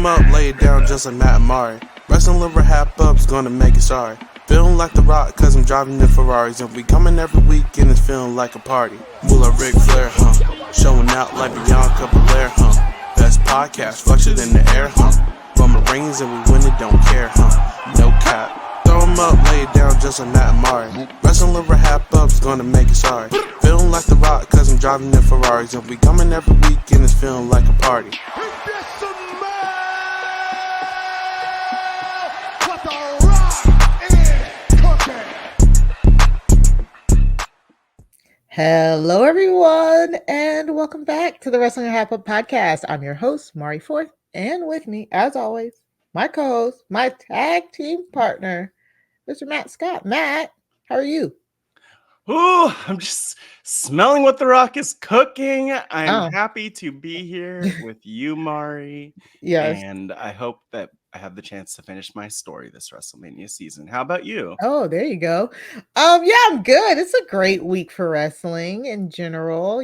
'em up, lay it down just like Matt and Mari. Wrestling liver RHAPUp's gonna make it sorry. Feeling like The Rock cause I'm driving in Ferraris. And we coming every week and it's feeling like a party. Muller Ric Flair, showing out like Bianca Belair, Best podcast, flush it in the air, Roman Reigns and we win it, don't care, No cap. Throw 'em up, lay it down just like Matt and Mari. Wrestling liver RHAPUp's gonna make it sorry. Feeling like The Rock cause I'm driving in Ferraris. And we coming every week and it's feeling like a party. Hello, everyone, and welcome back to the Wrestling RHAPUp podcast. I'm your host, Mari Forth, and with me, as always, my co-host, my tag team partner, Mr. Matt Scott. Matt, how are you? Ooh, I'm just smelling what The Rock is cooking. I'm happy to be here with you, Mari. Yes. And I hope that I have the chance to finish my story this WrestleMania season. How about you? Oh, there you go. Yeah, I'm good. It's a great week for wrestling in general.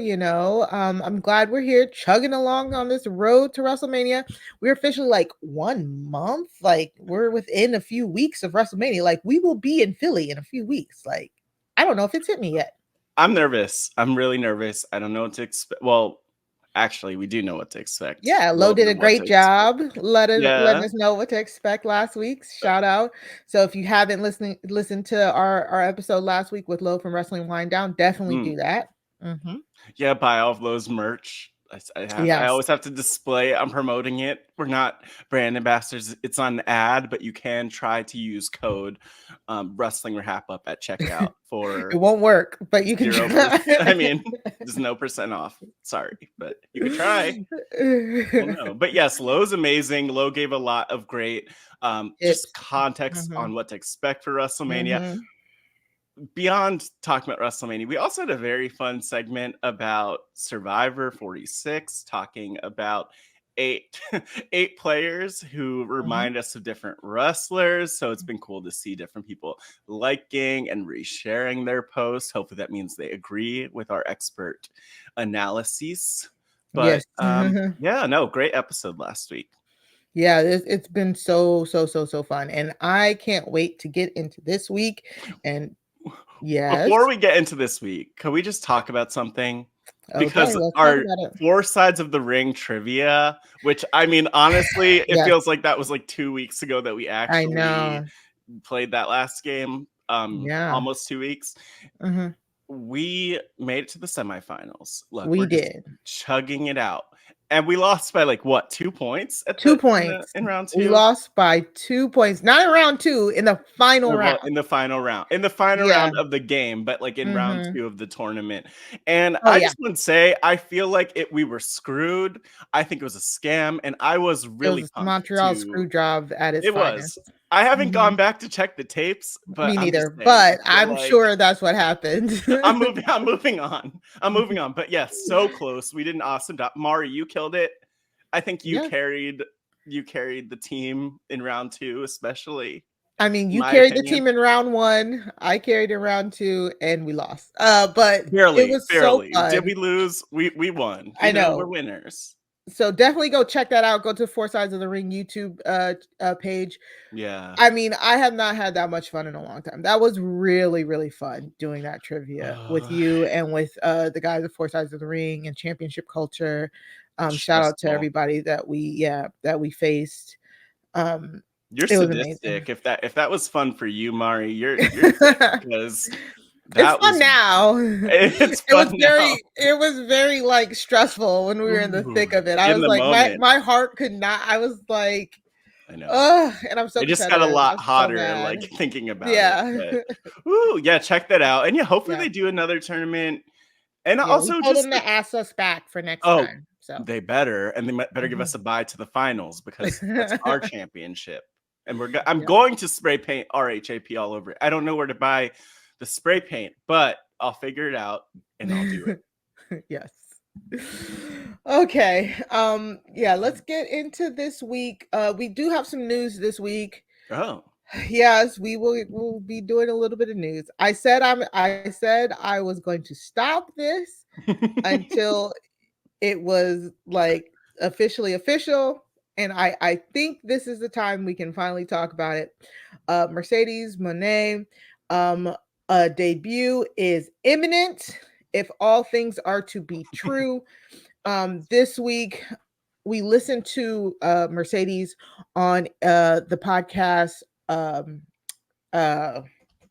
I'm glad we're here chugging along on this road to WrestleMania. We're officially like 1 month. Like we're within a few weeks of WrestleMania. Like we will be in Philly in a few weeks. Like I don't know if it's hit me yet. I'm nervous. I'm really nervous. I don't know what to expect. Well, actually, we do know what to expect. Yeah, Lo did a great job letting us know what to expect last week. Shout out. So if you haven't listened to our episode last week with Lo from Wrestling Wind Down, definitely do that. Mm-hmm. Yeah, buy all of Lo's merch. I always have to display. I'm promoting it. We're not brand ambassadors. It's on an ad, but you can try to use code Wrestling RHAPUp at checkout for. It won't work, but you can try. I mean, there's no % off. Sorry, but you can try. But yes, Lo's amazing. Lo gave a lot of great just context on what to expect for WrestleMania. Beyond talking about WrestleMania, we also had a very fun segment about Survivor 46, talking about eight players who remind us of different wrestlers. So it's been cool to see different people liking and resharing their posts. Hopefully that means they agree with our expert analyses. But great episode last week. Yeah, it's been so fun, and I can't wait to get into this week. And before we get into this week, can we just talk about something? Because our 4 sides of the ring trivia, which I mean, honestly, it feels like that was like 2 weeks ago that we actually played that last game. Almost 2 weeks. We made it to the semifinals. Look, we did chugging it out. And we lost by like what, 2 points? 2 points in round 2. We lost by 2 points, not in round 2, in the final round. In the final round of the game, but like in round 2 of the tournament. And I just want to say, I feel like we were screwed. I think it was a scam, and I was really pumped. Montreal screw job at its finest. I haven't gone back to check the tapes, but me neither. But I'm sure that's what happened. I'm moving on. But yes, so close. We did an awesome job. Mari, you killed it. I think you carried the team in round 2, especially. I mean, you carried the team in round 1. I carried in round 2, and we lost. But barely. It was so fun. Did we lose? We won. I know. We're winners. So definitely go check that out. Go to 4 Sides of the Ring YouTube page. Yeah. I mean, I have not had that much fun in a long time. That was really, really fun doing that trivia with you and with the guys at 4 Sides of the Ring and Championship Culture. Shout out to everybody that we faced. You're sadistic. If that was fun for you, Mari, you're because it's fun now. It's fun now. It was very like stressful when we were in the thick of it. I was like, my heart could not. I was like, I know. And I'm so. It just got a lot hotter, like thinking about it. But, check that out, and hopefully they do another tournament. And also, we told them to ask us back for next time. So they better, and they better give us a bye to the finals because that's our championship. And I'm going to spray paint RHAP all over it. I don't know where to buy the spray paint, but I'll figure it out and I'll do it. Yes. Okay. Let's get into this week. We do have some news this week. Oh. Yes, we'll be doing a little bit of news. I said I was going to stop this until it was like officially official. and I think this is the time we can finally talk about it. Mercedes Mone, a debut is imminent if all things are to be true. This week we listened to Mercedes on the podcast.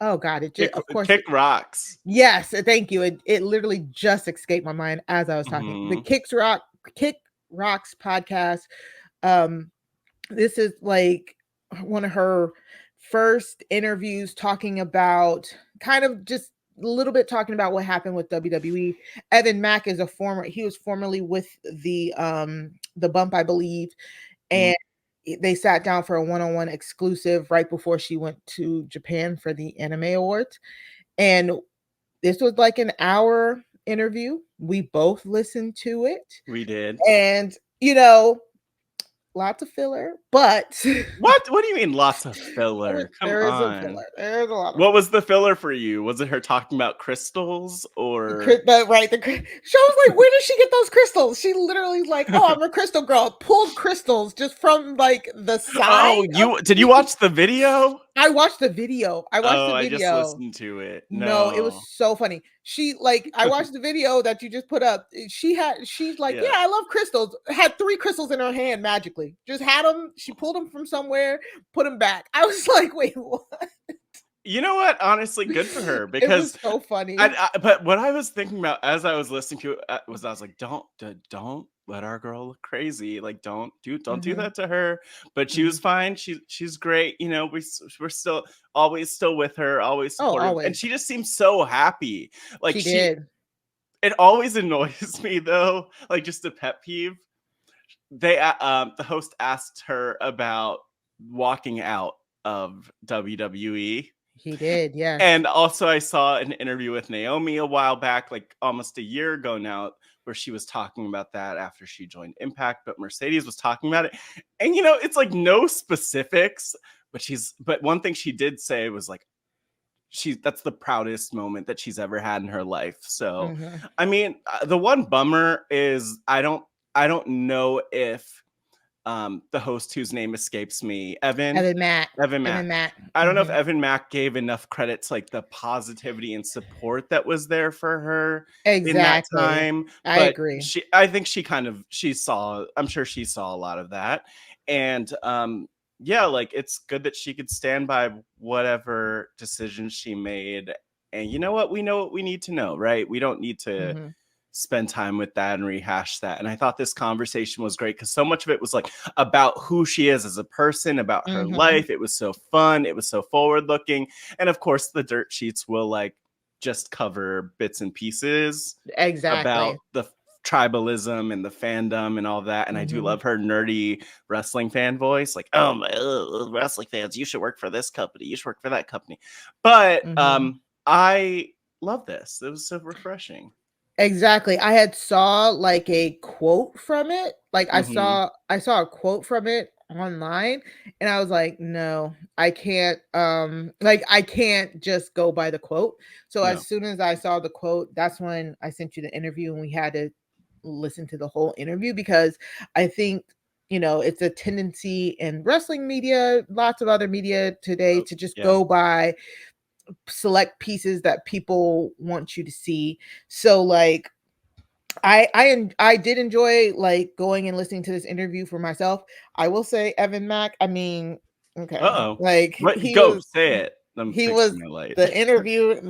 Oh God, it just, of course, Kick Rocks. Yes, thank you. It literally just escaped my mind as I was talking. The Kick Rocks podcast. This is like one of her first interviews talking about kind of just a little bit talking about what happened with WWE. Evan Mack is he was formerly with the Bump, I believe, and they sat down for a one-on-one exclusive right before she went to Japan for the Anime Awards. And this was like an hour interview. We both listened to it. We did. And, lots of filler, but what do you mean lots of filler? There is a filler. There's a lot of What was the filler for you? Was it her talking about crystals or she was like, where did she get those crystals? She literally like, oh, I'm a crystal girl, pulled crystals just from like the side. Did you watch the video? I watched the video. I just listened to it. No, it was so funny. I watched the video that you just put up. She's like, yeah, I love crystals. Had 3 crystals in her hand magically. Just had them. She pulled them from somewhere, put them back. I was like, wait, what? You know what? Honestly, good for her because it was so funny. But what I was thinking about as I was listening to it I was like, don't let our girl look crazy. Like, don't do that to her. But she was fine. She's great. We're still always still with her, always supportive. Always. And she just seems so happy. Like she did. It always annoys me though. Like, just a pet peeve. The host asked her about walking out of WWE. He did, yeah. And also I saw an interview with Naomi a while back, like almost a year ago now, where she was talking about that after she joined Impact, but Mercedes was talking about it. And it's like no specifics, but one thing she did say was like that's the proudest moment that she's ever had in her life. So I mean, the one bummer is I don't know if the host whose name escapes me, Evan Mack. I don't know if Evan Mack gave enough credit to like the positivity and support that was there for her in that time. I agree. I'm sure she saw a lot of that. And like it's good that she could stand by whatever decisions she made. And you know what? We know what we need to know, right? We don't need to spend time with that and rehash that. And I thought this conversation was great because so much of it was like about who she is as a person, about her life. It was so fun. It was so forward looking. And of course the dirt sheets will like just cover bits and pieces about the tribalism and the fandom and all that. And I do love her nerdy wrestling fan voice. Like, wrestling fans, you should work for this company. You should work for that company. But I love this. It was so refreshing. Exactly. I had saw like a quote from it. Like I saw a quote from it online and I was like, no, I can't I can't just go by the quote. So as soon as I saw the quote, that's when I sent you the interview and we had to listen to the whole interview because I think it's a tendency in wrestling media, lots of other media today to just go by select pieces that people want you to see. So like I did enjoy like going and listening to this interview for myself. I will say Evan Mack, I mean, okay. Like say it. The interview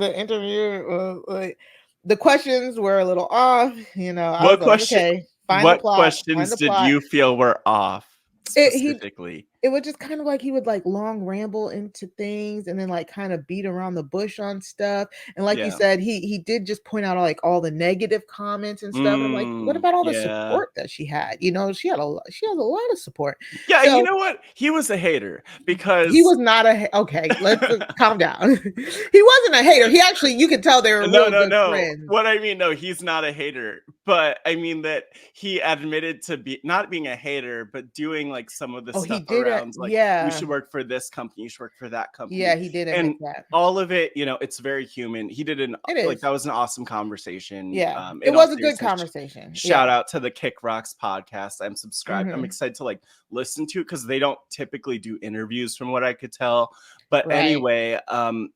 like the questions were a little off, What questions did you feel were off specifically? It was just kind of like he would like long ramble into things and then like kind of beat around the bush on stuff. And like you said, he did just point out like all the negative comments and stuff. And I'm like, what about all the support that she had? She has a lot of support. Yeah, so, you know what? He was a hater because he was not okay. Let's calm down. He wasn't a hater. He actually, you could tell they were good friends. What I mean, no, he's not a hater. But I mean that he admitted to not being a hater, but doing like some of the stuff around backgrounds. Like, you should work for this company, you should work for that company. Yeah, he did admit And that. all of it, it's very human. He did It that was an awesome conversation. Yeah, it In all was a good seriousness, conversation. Shout out to the Kick Rocks podcast. I'm subscribed. I'm Mhm. excited to listen to it because they don't typically do interviews from what I could tell. But Right. anyway,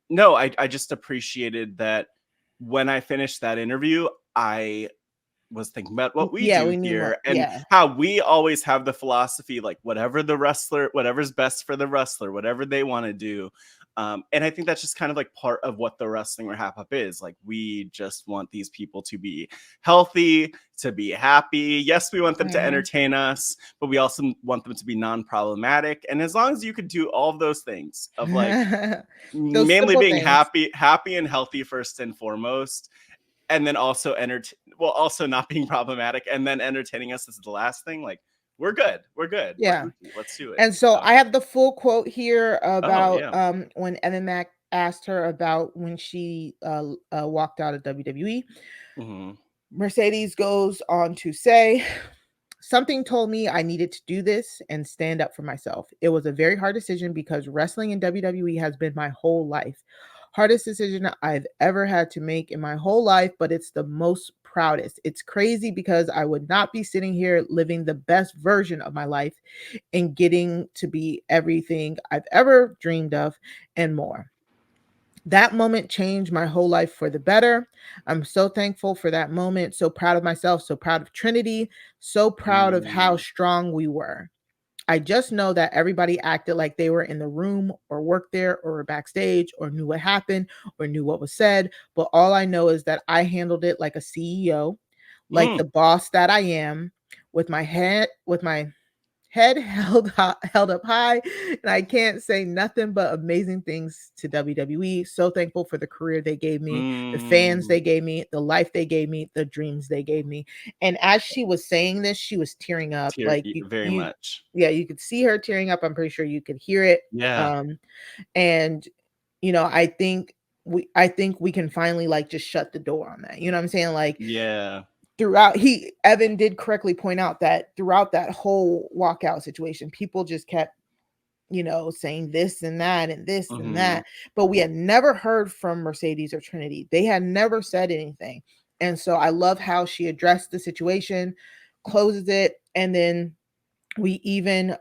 no, I just appreciated that when I finished that interview, I was thinking about what we do here and how we always have the philosophy, like whatever's best for the wrestler, whatever they want to do. And I think that's just kind of like part of what the Wrestling RHAPUp is. Like, we just want these people to be healthy, to be happy. Yes, we want them to entertain us, but we also want them to be non-problematic. And as long as you could do all of those things of mainly being happy and healthy first and foremost, and then also also not being problematic, and then entertaining us is the last thing. Like, we're good. Yeah, let's do it. And so I have the full quote here about when Evan Mack asked her about when she walked out of WWE. Mm-hmm. Mercedes goes on to say, "Something told me I needed to do this and stand up for myself. It was a very hard decision because wrestling in WWE has been my whole life. Hardest decision I've ever had to make in my whole life, but it's the most proudest. It's crazy because I would not be sitting here living the best version of my life and getting to be everything I've ever dreamed of and more. That moment changed my whole life for the better. I'm so thankful for that moment. So proud of myself, so proud of Trinity, so proud of how strong we were. I just know that everybody acted like they were in the room or worked there or were backstage or knew what happened or knew what was said. But all I know is that I handled it like a CEO, like the boss that I am, with my head held up high, and I can't say nothing but amazing things to WWE. So thankful for the career they gave me, the fans they gave me, the life they gave me, the dreams they gave me." And as she was saying this, she was tearing up, very much. Yeah, you could see her tearing up. I'm pretty sure you could hear it. Yeah. And I think we can finally just shut the door on that. You know what I'm saying? Yeah. Evan did correctly point out that throughout that whole walkout situation, people just kept, saying this and that and this and that, but we had never heard from Mercedes or Trinity. They had never said anything. And so I love how she addressed the situation, closes it, and then we even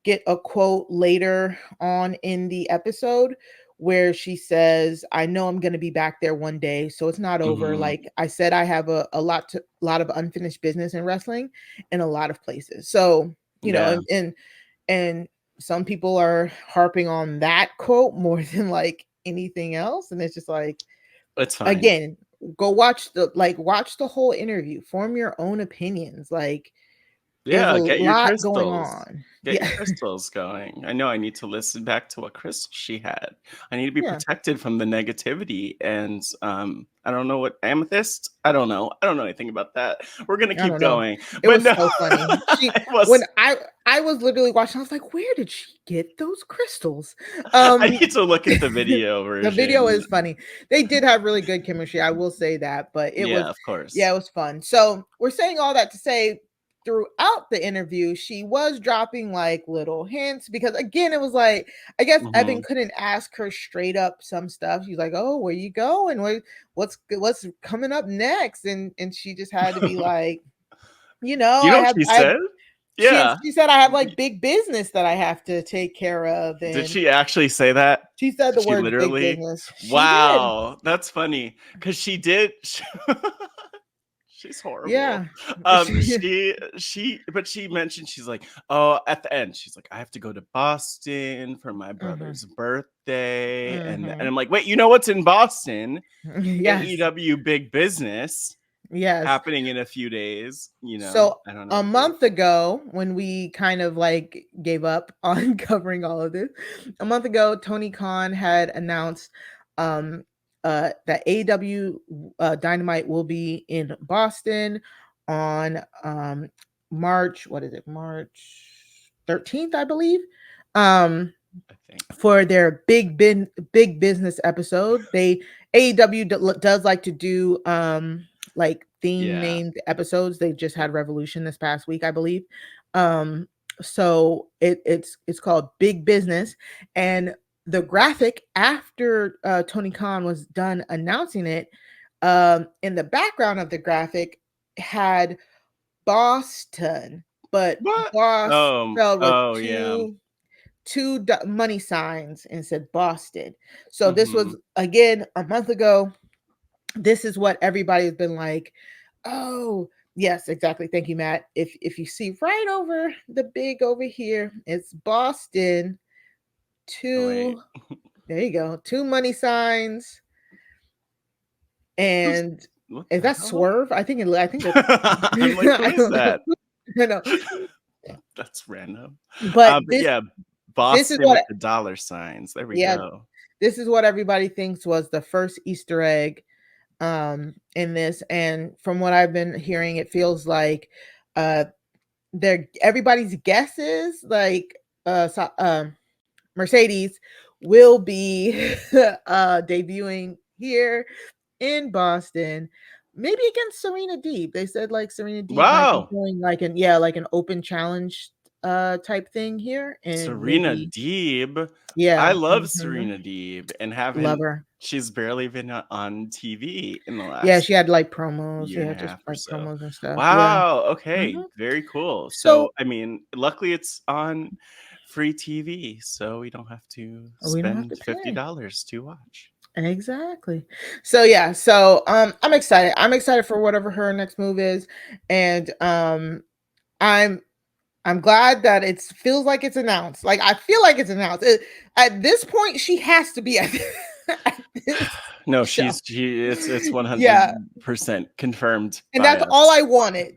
get a quote later on in the episode where she says, "I know I'm going to be back there one day, so it's not over. Like I said, I have a lot of unfinished business in wrestling in a lot of places." So, and some people are harping on that quote more than anything else. And it's just it's fine. Again, go watch the whole interview, form your own opinions. Get your crystals going on. Get your crystals going. I know I need to listen back to what crystal she had. I need to be protected from the negativity. And I don't know what amethyst. I don't know anything about that. We're gonna keep going. It was so funny. When I was literally watching, I was like, "Where did she get those crystals?" I need to look at the video version. The video is funny. They did have really good chemistry, I will say that. But it was, of course, it was fun. So we're saying all that to say, throughout the interview, she was dropping little hints, because again, it was I guess Evan couldn't ask her straight up some stuff. She's like, "Oh, where you going? What's coming up next?" And she just had to be like, she said? Yeah. She said, "I have big business that I have to take care of." And did she actually say that? She said the word literally? Big business. Wow, that's funny, because she did. She's horrible. Yeah. She mentioned, she's like, oh, at the end, she's like, "I have to go to Boston for my brother's birthday." And I'm like, wait, you know what's in Boston? Yes. AEW Big Business. Yes. Happening in a few days, So I don't know. A month ago, when we kind of gave up on covering all of this, a month ago, Tony Khan had announced that AEW Dynamite will be in Boston on March 13th, I believe. I think. For their big business episode. AEW does like to do theme named episodes. They just had Revolution this past week, I believe. So it's called Big Business, and the graphic after Tony Khan was done announcing it, in the background of the graphic had Boston, but What? boss spelled with Yeah. two money signs and said Boston. So this Mhm. was again a month ago. This is what everybody's been like. Oh, yes, exactly. Thank you, Matt. If you see right over the big over here, it's Boston. Oh, wait. There you go. Two money signs. And What is the that hell? Swerve? I think that's I'm like, who I is don't that? know. That's random. But But yeah, this is Boston with what the dollar signs. There we yeah, go. this is what everybody thinks was the first Easter egg in this. And from what I've been hearing, it feels like everybody's guesses like Mercedes will be debuting here in Boston, maybe against Serena Deeb. They said like Serena Deeb might be Wow. doing like an open challenge type thing here, and Serena maybe Deeb. I yeah, love Serena Deeb, and love her. she's barely been on TV in the Yeah, last she had like promos, year and yeah, a just half or like so. promos and stuff. Yeah. Wow. Okay. Mhm. Very cool. So, So I mean, luckily it's on free TV, so we don't have to we don't have to spend pay. $50 to watch. Exactly. So yeah, so I'm excited. I'm excited for whatever her next move is. And I'm glad that it feels like it's announced. Like I feel like it's announced. At this point, she has to be at, at this No, show. it's Yeah. 100% confirmed And by that's all us. I wanted.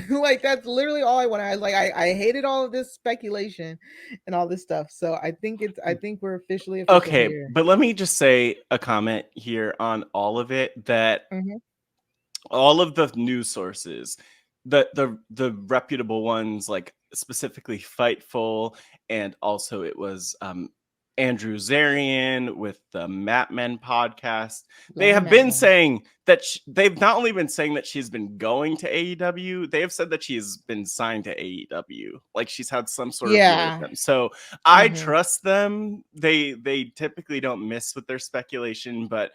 Like that's literally all I wanted. I hated all of this speculation and all this stuff. So I think we're officially official Okay, here. but let me just say a comment here on all of it that Mhm. all of the news sources, the reputable ones, like specifically Fightful, and also it was Andrew Zarian with the Mat Men podcast. They Love the have been madman. saying that they've not only been saying that she's been going to AEW, they have said that she's been signed to AEW, like she's had some sort of deal with Yeah. them. So I Mhm. trust them. They typically don't miss with their speculation, but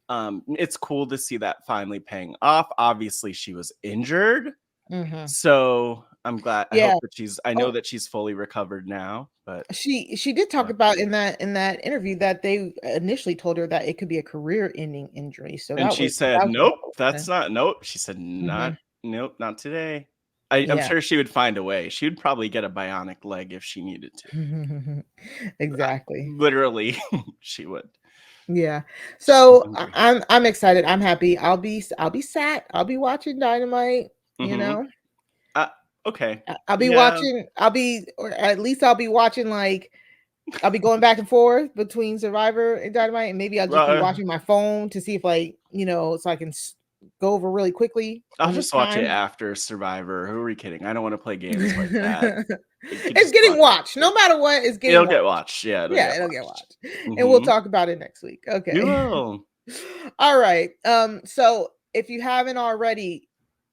it's cool to see that finally paying off. Obviously, she was injured, Mhm. so I'm glad. I Yeah. hope that I know Oh, that she's fully recovered now. But she did talk yeah, about in that interview that they initially told her that it could be a career-ending injury. So and that she was said, "Nope, good. that's not. Nope." She said, "Not. Mhm. Nope, not today." I'm Yeah. sure she would find a way. She would probably get a bionic leg if she needed to. Exactly. Literally, she would. Yeah. She's so So hungry. I'm excited. I'm happy. I'll be sat. I'll be watching Dynamite, you Mm-hmm. know. Okay. I'll be Yeah. watching or at least I'll be watching like I'll be going back and forth between Survivor and Dynamite, and maybe I'll just be Uh, watching my phone to see if like, so I can go over really quickly I'll when it's just watch it time. after Survivor. Who are we kidding? I don't want to play games like that. You could It's just getting watch watched. it. No matter what, it's getting It'll get watched. watched. Yeah, it'll Yeah, get it'll get watched. watched. And we'll Mm-hmm. talk about it next week. We Okay. will. All right. So if you haven't already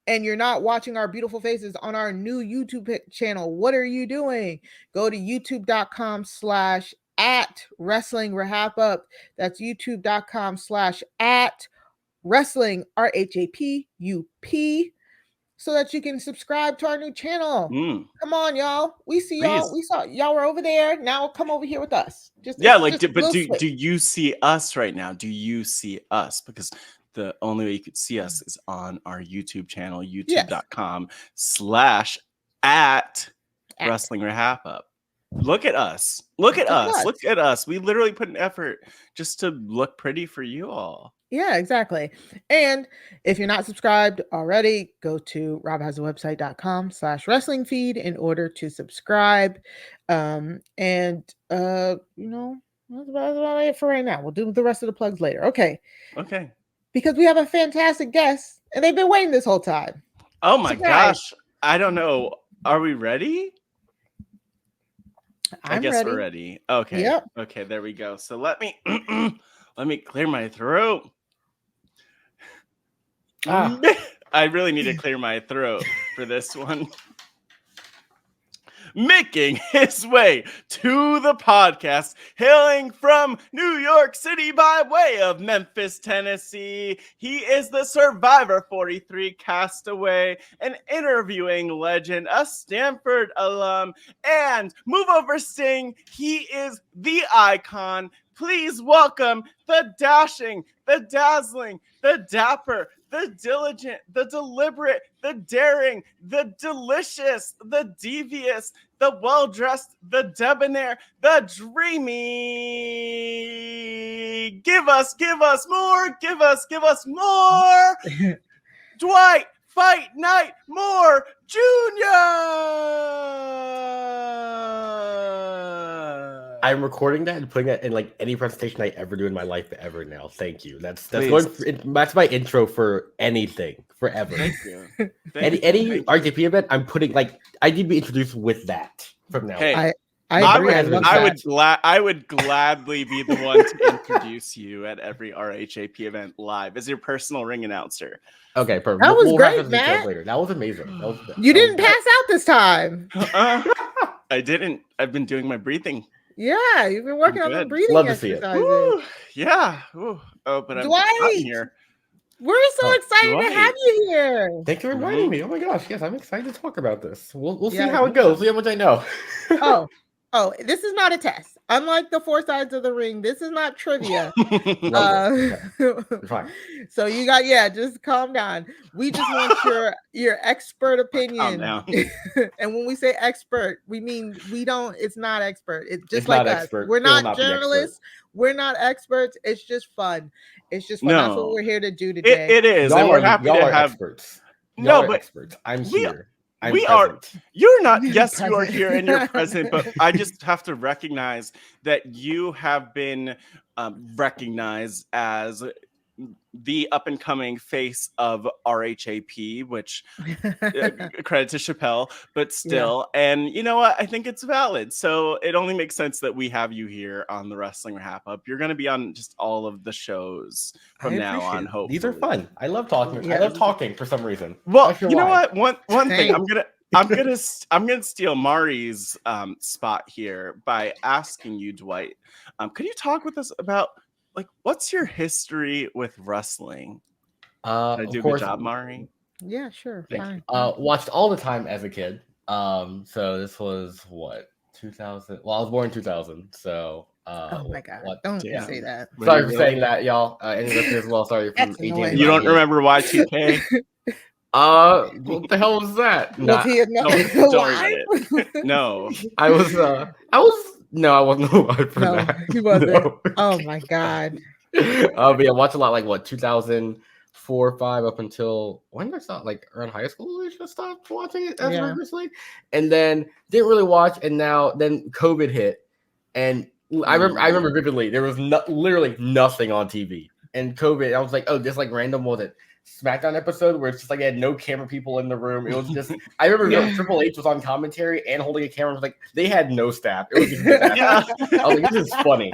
and you're not watching our beautiful faces on our new YouTube channel, what are you doing? Go to youtube.com/at wrestling RHAPUp. That's youtube.com/at wrestling RHAPUP, so that you can subscribe to our new channel. Mm, Come on, y'all. We see y'all. please. We saw y'all were over there. Now come over here with us. Yeah, It's like, just a but little do switch. you see us right now? Do you see us? Because the only way you could see us is on our YouTube channel, Yes. youtube.com/at wrestling RHAPup. Look at us. Look at us. Look at us. We literally put an effort just to look pretty for you all. Yeah, exactly. And if you're not subscribed already, go to robhasawebsite.com/wrestling feed in order to subscribe. And that's about it for right now. We'll do the rest of the plugs later. Okay. Okay. Because we have a fantastic guest and they've been waiting this whole time. Oh my Surprise. gosh. I don't know. Are we ready? I I'm guess we're ready. ready. Okay. Yep. Okay, there we go. So let me let me clear my throat. Ah. I really need to clear my throat for this one. making his way to the podcast, hailing from New York City by way of Memphis, Tennessee. He is the Survivor 43 castaway, an interviewing legend, a Stanford alum, and move over Sting. He is the icon. Please welcome the dashing, the dazzling, the dapper, the diligent, the deliberate, the daring, the delicious, the devious, the well-dressed, the debonair, the dreamy. Give us more, give us more. Dwight Fight Night Moore Jr. I'm recording that and putting that in like any presentation I ever do in my life ever now. Thank you. That's that's my intro for anything forever. Thank you. Any RJP event, I'm putting like I need to be introduced with that from now. Hey, I agree. I would gladly be the one to introduce you at every RHAP event live as your personal ring announcer. Okay, perfect. That was great, Matt. Later. That was amazing. You didn't pass out this time. I didn't. I've been doing my breathing. Yeah, you've been working on the breathing Love to see it. Ooh, yeah. Ooh. Oh, but I'm Dwight, not here. We're so excited to have you here. Thank you for inviting me. Oh my gosh, yes, I'm excited to talk about this. We'll see how it goes. See how much I know. Oh, this is not a test. Unlike the four sides of the ring, this is not trivia. Fine. So you got just calm down. We just want your expert opinion. And when we say expert, we mean it's not expert. It's just like us. We're not journalists. We're not experts. It's just fun. It's just fun. No, that's what we're here to do today. It is. And we're happy to have experts. No, but experts. I'm here. You're not. Yes, you are here and you're present, but I just have to recognize that you have been recognized as the up and coming face of RHAP, which credit to Chappelle, but still. Yeah. And you know what? I think it's valid. So it only makes sense that we have you here on the Wrestling RHAPup. You're going to be on just all of the shows from now on. Hopefully, these are fun. I love talking. I love talking for some reason. Well, you know what? One thing I'm gonna steal Mari's spot here by asking you, Dwight. Could you talk with us about what's your history with wrestling? Did I do a good job, Mari? Yeah, sure. Fine. Watched all the time as a kid. So this was what 2000. Well, I was born in 2000. So oh my god! Don't say that. Sorry for saying that, y'all. Any listeners as well. Sorry for 18. You don't remember Y2K? What the hell was that? Was he No. I wasn't alive for that. He wasn't. No. Oh my god. But yeah, watch a lot 2004, 2005 up until when did I start? Around high school, I just stopped watching it as rigorously, and then didn't really watch. And then COVID hit, and I remember vividly there was literally nothing on TV. And COVID, I was like, oh, this random was it SmackDown episode where it's just they had no camera people in the room. It was just I remember Triple H was on commentary and holding a camera. They had no staff. It was just I was like, this is funny.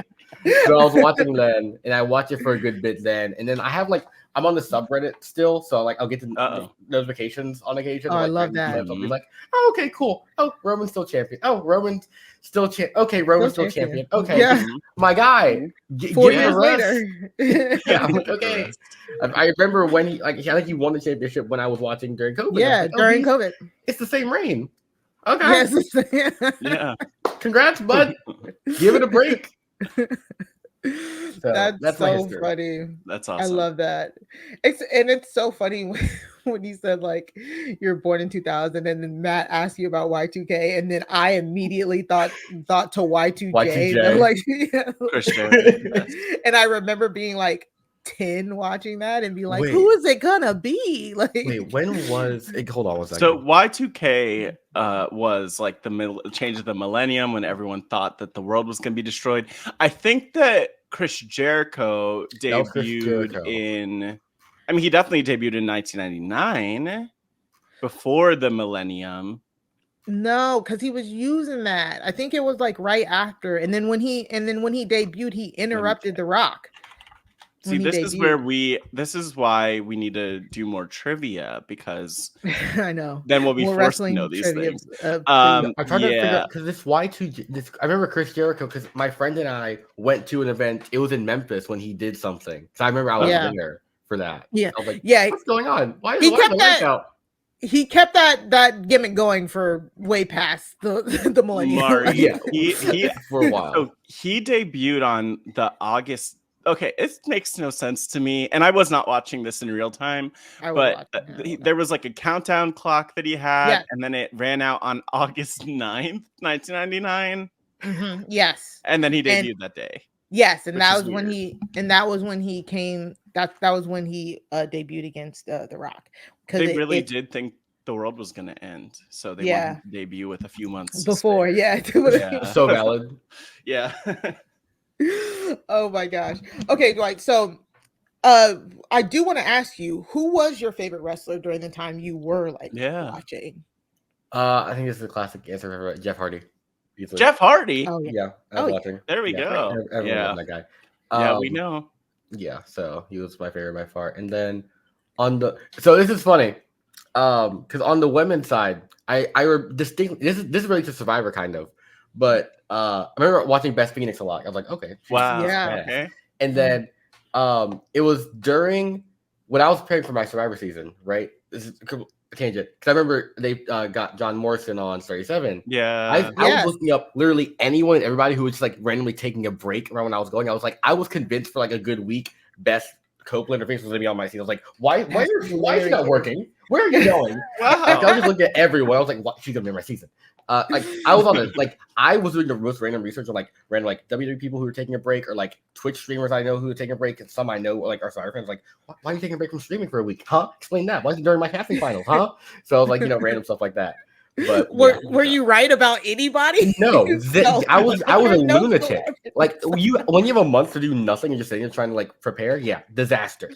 So I was watching then, and I watched it for a good bit then, and then I have I'm on the subreddit still, so I'll get the notifications on occasion. Oh, I love that. I'll be like, oh, okay, cool. Oh, Roman's still champion. Oh, Roman's still champion. Okay, Roman's still champion. Okay, my guy. 4 years later. Yeah, I'm like, okay. I remember when he I think he won the championship when I was watching during COVID. Yeah, during COVID. It's the same reign. Okay. Yes. Yeah. Congrats, bud. Give it a break. That's so funny. That's awesome. I love that. It's so funny when you said you're born in 2000 and then Matt asked you about Y2K and then I immediately thought to Y2J. And I remember being 10 watching that and be like, who is it gonna be? Wait, when was it? Hold on one second. So Y2K was the change of the millennium when everyone thought that the world was gonna be destroyed. I think that Chris Jericho debuted he definitely debuted in 1999 before the millennium. No, because he was using that. I think it was right after. And then when he debuted, he interrupted The Rock. See, this is why we need to do more trivia, because I know. then we'll be More forced to wrestling know these trivia, things. I'm trying to figure out, because this Y2, I remember Chris Jericho, because my friend and I went to an event. It was in Memphis when he did something. So I remember I was there for that. Yeah. I was like, yeah. what's going on? Why is he kept that gimmick going for way past the millennium. Mari, he for a while. So he debuted on the August. Okay, it makes no sense to me, and I was not watching this in real time. But there was like a countdown clock that he had, and then it ran out on August 9th, 1999. Mm-hmm. Yes, and then he debuted that day. Yes, and that was weird. That was when he came. That was when he debuted against The Rock. They really did think the world was going to end, so they wanted to debut with a few months before. So valid. Yeah. Oh my gosh. Okay, Dwight. So, I do want to ask you, who was your favorite wrestler during the time you were watching? I think this is a classic answer. Jeff Hardy. Easily. Jeff Hardy. Oh yeah. I was watching. There we go. Everyone loved that guy. Yeah, we know. Yeah, so he was my favorite by far. And then so this is funny, because on the women's side, I distinctly this is really to Survivor kind of, but I remember watching Beth Phoenix a lot. I was like, okay, wow, yeah, okay. And then it was during when I was preparing for my Survivor season, right? This is a tangent, because I remember they got John Morrison on 37. Yeah, I was looking up literally anyone and everybody who was just like randomly taking a break around when I was going. I was like, I was convinced for like a good week Beth Copeland or Phoenix was gonna be on my team. I was like, why is she not working? Where are you going? Wow. Like, I was just looking at everyone. I was like, what? She's gonna be on my season. Like I was on it. Like I was doing the most random research on like random like WWE people who were taking a break, or like Twitch streamers I know who were taking a break, and some I know like are sorry friends. Like, why are you taking a break from streaming for a week? Huh? Explain that. Why is it during my casting finals? Huh? So I was like, random stuff like that. But were you right about anybody? No, I was a lunatic. Like when you have a month to do nothing and just sitting there trying to like prepare, disaster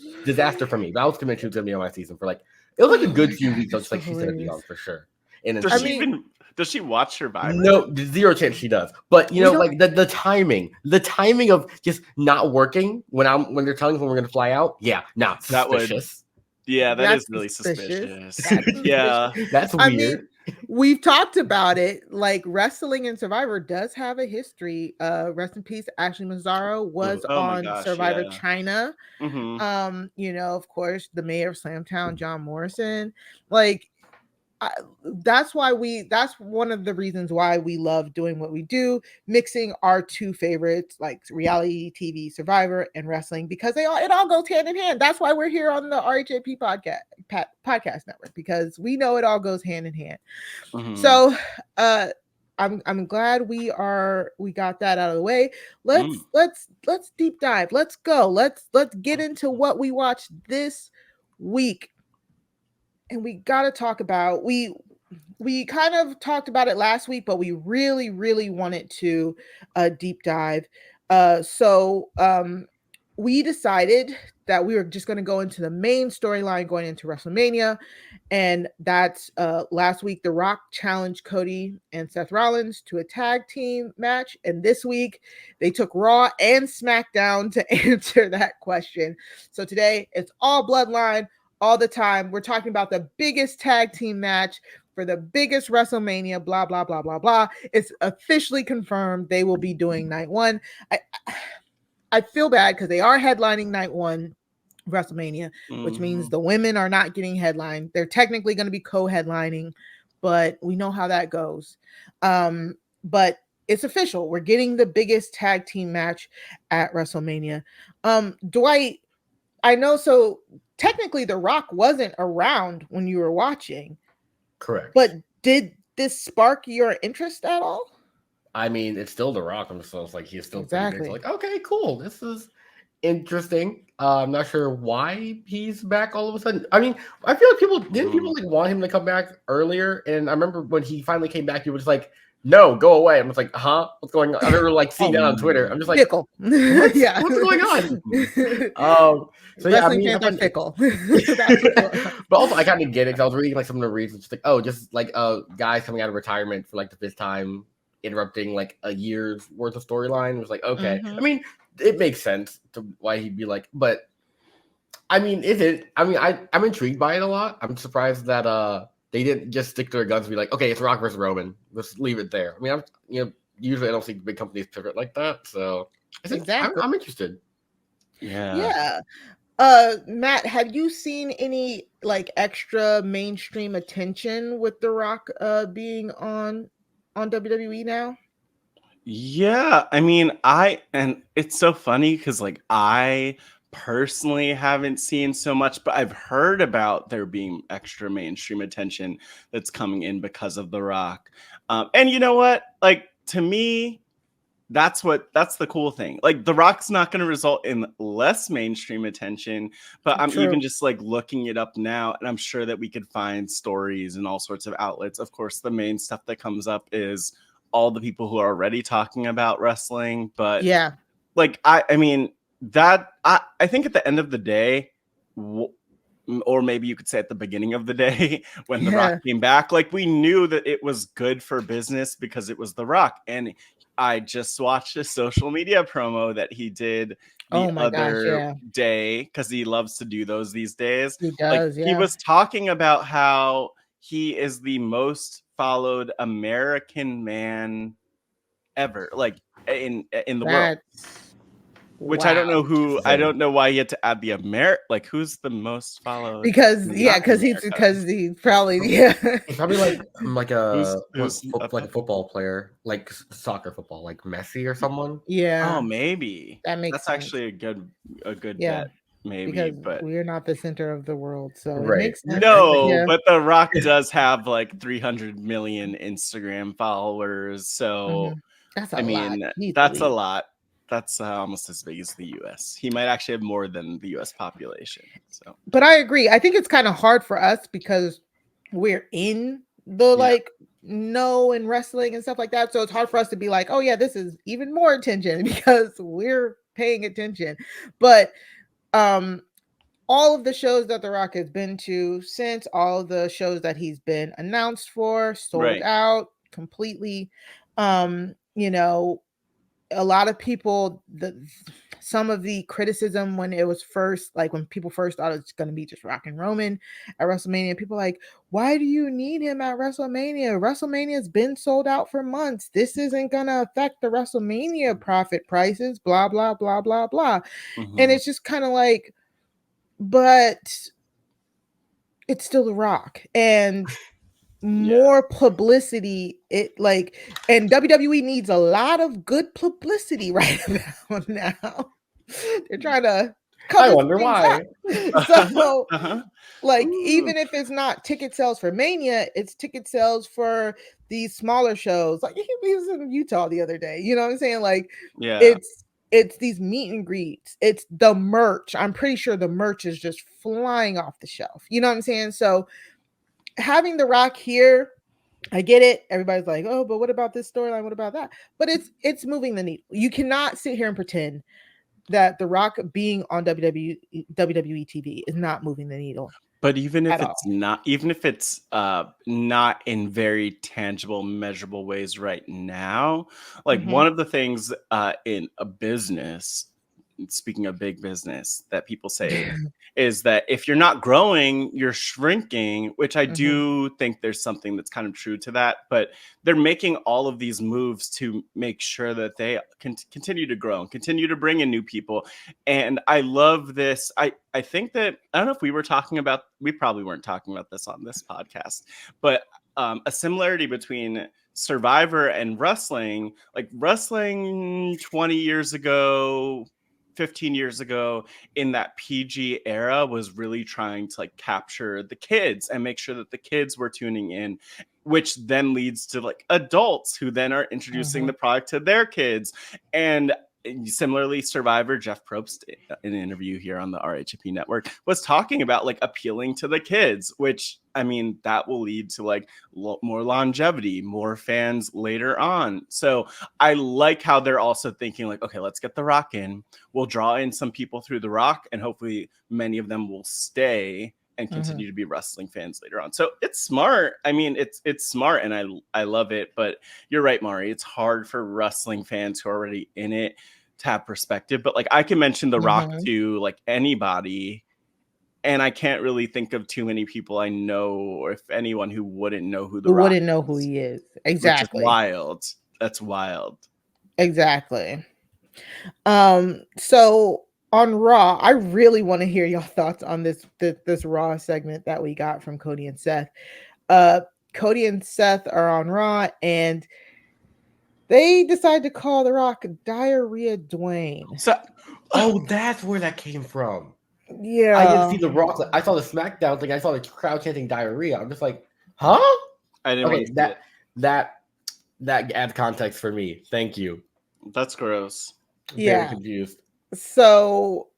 for me. But I was convinced she was gonna be on my season for like it was like a good few weeks. I was just like, she's gonna be on for sure. And then does she watch Survivor? No, zero chance she does. But like the timing of just not working when they're telling us when we're gonna fly out. Yeah, suspicious. That is really suspicious. Yeah, that's weird. I mean, we've talked about it. Like wrestling and Survivor does have a history. Rest in peace, Ashley Mazzaro was on Survivor China. Mm-hmm. Of course, the mayor of Slamtown, John Morrison. Like, that's one of the reasons why we love doing what we do, mixing our two favorites, like reality TV, Survivor, and wrestling, because it all goes hand in hand. That's why we're here on the RHAP podcast network, because we know it all goes hand in hand. Mm-hmm. So I'm glad we got that out of the way. Let's deep dive. Let's go. Let's get into what we watched this week. And we got to talk about, we kind of talked about it last week, but we really, really wanted to deep dive. So we decided that we were just going to go into the main storyline going into WrestleMania. And that's last week, The Rock challenged Cody and Seth Rollins to a tag team match. And this week, they took Raw and SmackDown to answer that question. So today, it's all Bloodline. All the time. We're talking about the biggest tag team match for the biggest WrestleMania, blah, blah, blah, blah, blah. It's officially confirmed they will be doing night one. I feel bad because they are headlining night one WrestleMania, which means the women are not getting headlined. They're technically going to be co-headlining, but we know how that goes. But it's official. We're getting the biggest tag team match at WrestleMania. Dwight, I know, so technically The Rock wasn't around when you were watching. Correct. But did this spark your interest at all? I mean, it's still The Rock. So it's like he's still exactly like, okay, cool. This is interesting. I'm not sure why he's back all of a sudden. I mean, I feel like people like want him to come back earlier. And I remember when he finally came back, he was like, no, go away. I'm just like, what's going on? I remember like seeing that on Twitter. I'm just like, fickle. What's going on? So yeah, I mean, fickle. But also, I kind of get it because I was reading like some of the reasons, like, just like guys coming out of retirement for like the fifth time, interrupting like a year's worth of storyline. It was like, okay. I mean, it makes sense to why he'd be like, but I mean, I'm intrigued by it a lot. I'm surprised that they didn't just stick to their guns and be like, okay, it's Rock versus Roman. Let's leave it there. I mean, usually I don't see big companies pivot like that, so Exactly. I'm interested. Yeah. Matt, have you seen any like extra mainstream attention with The Rock being on WWE now? Yeah, I mean, and it's so funny because like I personally haven't seen so much, but I've heard about there being extra mainstream attention that's coming in because of The Rock. And you know what? Like to me, that's the cool thing. Like The Rock's not going to result in less mainstream attention, but I'm True. even just like looking it up now, and I'm sure that we could find stories and all sorts of outlets. Of course, the main stuff that comes up is all the people who are already talking about wrestling, but Yeah. like I mean that I think at the end of the day, or maybe you could say at the beginning of the day when The Rock came back, like we knew that it was good for business because it was The Rock. And I just watched a social media promo that he did the other day because he loves to do those these days. He does, He was talking about how he is the most followed American man ever, like in the world. Which I don't know who. I don't know why you had to add the like who's the most followed? Because he's probably He's probably like a football player, like soccer football, like Messi or someone. Yeah. Oh, maybe that's sense. Actually a good bet. Maybe, because but we're not the center of the world, so right. It makes sense. No, but The Rock does have like 300 million Instagram followers, so that's a I lot. mean that's a lot. That's almost as big as the U.S. He might actually have more than the U.S. population. So, but I agree. I think it's kind of hard for us because we're in the know in wrestling and stuff like that. So it's hard for us to be like, oh yeah, this is even more attention because we're paying attention. But all of the shows that The Rock has been to since, all of the shows that he's been announced for, sold out completely. You know, a lot of people, some of the criticism when it was first, like when people first thought it's going to be just Rock and Roman at WrestleMania, people like, why do you need him at WrestleMania? WrestleMania's been sold out for months. This isn't going to affect the WrestleMania profit prices, blah, blah, blah, blah, blah. And it's just kind of like, but it's still The Rock. And more publicity, and WWE needs a lot of good publicity right about now. They're trying to I wonder why. So even if it's not ticket sales for Mania, it's ticket sales for these smaller shows. Like he was in Utah the other day, you know what I'm saying? Like it's these meet and greets, it's the merch. I'm pretty sure the merch is just flying off the shelf, you know what I'm saying? So having The Rock here, I get it. Everybody's like, oh, but what about this storyline? What about that? But it's moving the needle. You cannot sit here and pretend that The Rock being on WWE TV is not moving the needle. But even if it's not in very tangible, measurable ways right now, like one of the things in a business, speaking of big business, that people say is that if you're not growing, you're shrinking, which I do think there's something that's kind of true to that. But they're making all of these moves to make sure that they can continue to grow and continue to bring in new people. And I love this. I think that, I don't know if we probably weren't talking about this on this podcast, but a similarity between Survivor and wrestling, like wrestling 20 years ago, 15 years ago, in that PG era, was really trying to like capture the kids and make sure that the kids were tuning in, which then leads to like adults who then are introducing the product to their kids. And similarly, Survivor, Jeff Probst, in an interview here on the RHAP network, was talking about like appealing to the kids, which I mean, that will lead to like more longevity, more fans later on. So I like how they're also thinking like, okay, let's get The Rock in. We'll draw in some people through The Rock, and hopefully many of them will stay and continue to be wrestling fans later on. So it's smart. I mean, it's smart, and I love it. But you're right, Mari. It's hard for wrestling fans who are already in it to have perspective, but like I can mention The Rock to like anybody, and I can't really think of too many people I know, or if anyone who wouldn't know who The Rock wouldn't know who he is. Exactly. Which is wild. That's wild. Exactly. So on Raw, I really want to hear your thoughts on this Raw segment that we got from Cody and Seth. Cody and Seth are on Raw, and they decide to call The Rock Diarrhea Dwayne. So, that's where that came from. Yeah, I didn't see The Rock. I saw the SmackDown thing. I saw the crowd chanting diarrhea. I'm just like, huh? I didn't. Okay, that adds context for me. Thank you. That's gross. Yeah. Very confused. So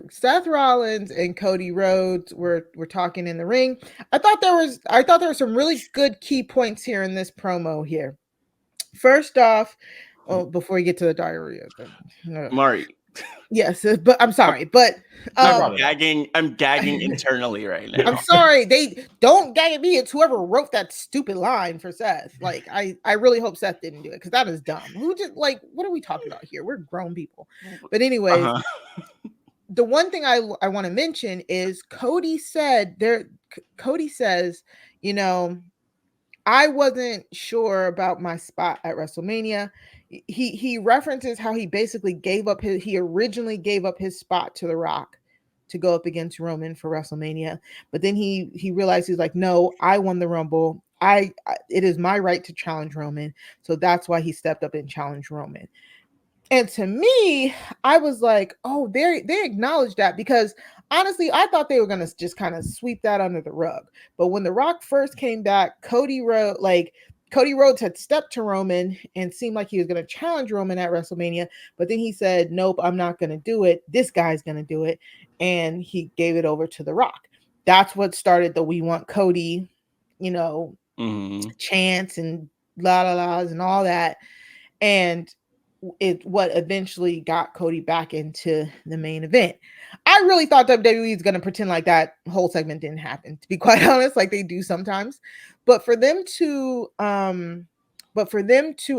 Seth Rollins and Cody Rhodes were talking in the ring. I thought there were some really good key points here in this promo here. First off, before we get to the diarrhea, Mari. Yes, but I'm sorry, but I'm gagging internally right now. I'm sorry. They don't gag at me. It's whoever wrote that stupid line for Seth. Like, I really hope Seth didn't do it because that is dumb. Who just like, what are we talking about here? We're grown people. But anyways, the one thing I want to mention is Cody says, you know, I wasn't sure about my spot at WrestleMania. He references how he basically originally gave up his spot to The Rock to go up against Roman for WrestleMania, but then he realized he's like, no, I won the Rumble. It is my right to challenge Roman, so that's why he stepped up and challenged Roman. And to me, I was like, oh, they acknowledged that, because honestly, I thought they were going to just kind of sweep that under the rug. But when The Rock first came back, Cody Rhodes had stepped to Roman and seemed like he was going to challenge Roman at WrestleMania. But then he said, nope, I'm not going to do it. This guy's going to do it. And he gave it over to The Rock. That's what started the "We Want Cody," chants and la la la's and all that. And what eventually got Cody back into the main event. I really thought WWE is going to pretend like that whole segment didn't happen, to be quite honest, like they do sometimes. But for them to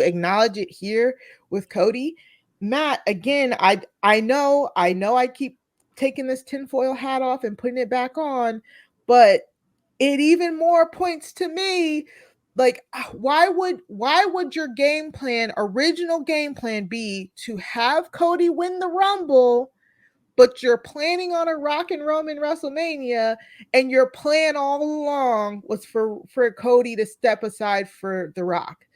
acknowledge it here with Cody, Matt, again, I know I keep taking this tinfoil hat off and putting it back on, but it even more points to me. Like, why would your original game plan be to have Cody win the Rumble, but you're planning on a Rock and Roman WrestleMania, and your plan all along was for Cody to step aside for The Rock?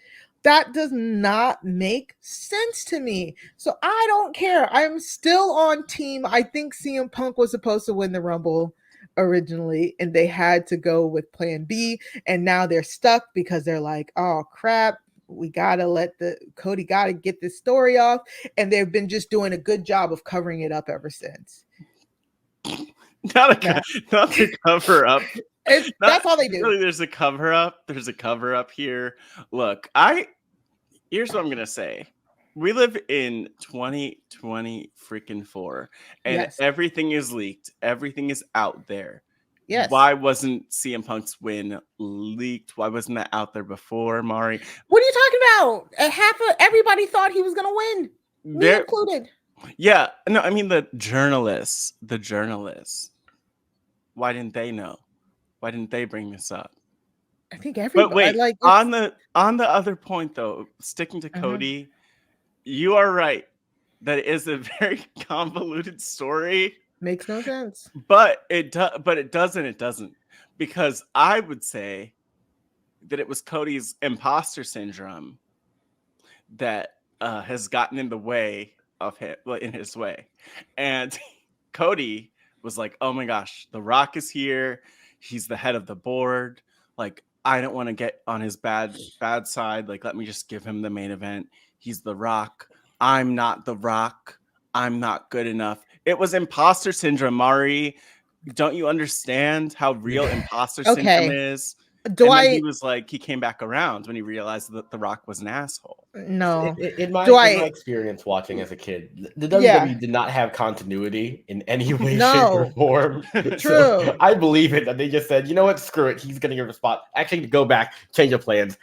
That does not make sense to me. So I don't care. I'm still on team. I think CM Punk was supposed to win the Rumble originally, and they had to go with plan B, and now they're stuck because they're like, oh crap, we gotta Cody gotta get this story off, and they've been just doing a good job of covering it up ever since. Not to cover up. That's all they do. Really, there's a cover up here. Look, here's what I'm gonna say. We live in 2020 freaking 4, and everything is leaked. Everything is out there. Yes. Why wasn't CM Punk's win leaked? Why wasn't that out there before, Mari? What are you talking about? Everybody thought he was going to win, me included. Yeah. No, I mean the journalists. Why didn't they know? Why didn't they bring this up? I think everybody. But wait, on the other point though, sticking to Cody. You are right. That is a very convoluted story. Makes no sense. But it doesn't. Because I would say that it was Cody's imposter syndrome that has gotten in the way of him, in his way. And Cody was like, oh my gosh, The Rock is here. He's the head of the board. Like, I don't want to get on his bad side. Like, let me just give him the main event. He's The Rock. I'm not The Rock. I'm not good enough. It was imposter syndrome, Mari. Don't you understand how real imposter syndrome is? He came back around when he realized that The Rock was an asshole. No. In my experience watching as a kid, the WWE did not have continuity in any way, shape, or form. True. So I believe it that they just said, you know what, screw it. He's going to give a spot. Actually, go back, change the plans.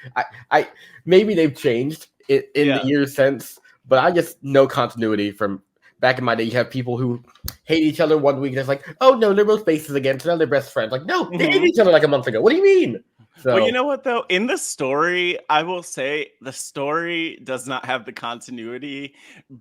Maybe they've changed in the years since, but I just know continuity from back in my day. You have people who hate each other one week. It's like, oh no, they're both faces again. So now they're best friends. Like, no, they hated each other like a month ago. What do you mean? So, well, you know what though? In the story, I will say the story does not have the continuity,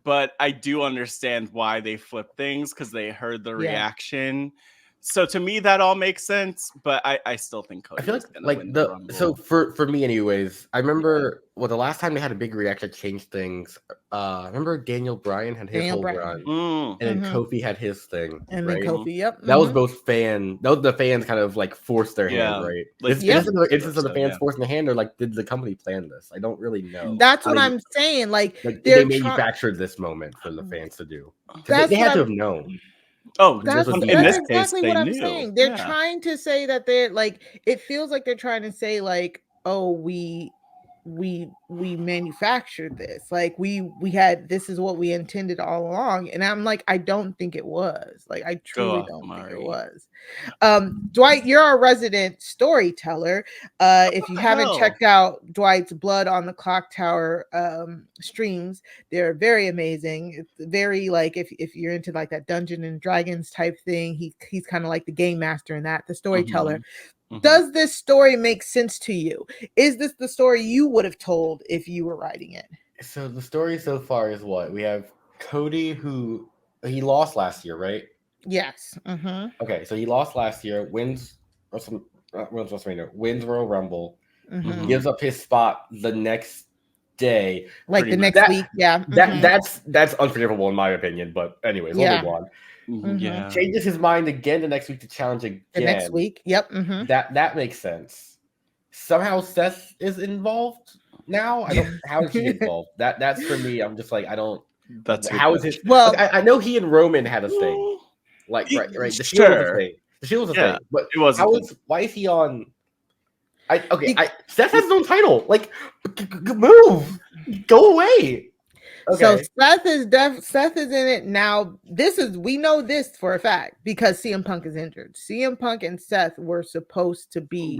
but I do understand why they flipped things because they heard the reaction. So to me, that all makes sense, but I still think Cody I feel is gonna like win the Rumble. So for me, anyways, I remember the last time they had a big reaction change things. I remember Daniel Bryan had his whole run, and then Kofi had his thing, and right? then Kofi, that was both fan. That was the fans kind of like forced their hand, right? Like, Is this an instance of the fans forcing the hand, or like did the company plan this? I don't really know. That's what I'm saying. Like they manufactured this moment for the fans to do. They had to have known. Oh, that's exactly what I'm saying. They're trying to say that they're like, it feels like they're trying to say like, oh, we manufactured this, like we had, this is what we intended all along. And I'm like, I don't think it was, like, I truly don't think it was. Dwight, you're our resident storyteller. If you haven't checked out Dwight's Blood on the Clock Tower streams, they're very amazing. It's very like, if you're into like that Dungeons and Dragons type thing, he's kind of like the game master in that, the storyteller. Does this story make sense to you? Is this the story you would have told if you were writing it? So the story so far is what? We have Cody, who he lost last year, right? Yes. Okay, so he lost last year, wins Royal Rumble, gives up his spot the next day. Like the next week, yeah. That's unforgivable in my opinion, but anyways, we'll move on. Changes his mind again the next week to challenge again. The next week, yep. That makes sense. Somehow Seth is involved now. I don't. How did he get involved? That's for me. I'm just like, I don't. That's how is it? Well, like, I know he and Roman had a thing. Like right. The Shield was a thing. The Shield was a thing. But it wasn't. Why is he on? Seth has his own title. Like, move, go away. Okay. So Seth is in it now. We know this for a fact because CM Punk is injured. CM Punk and Seth were supposed to be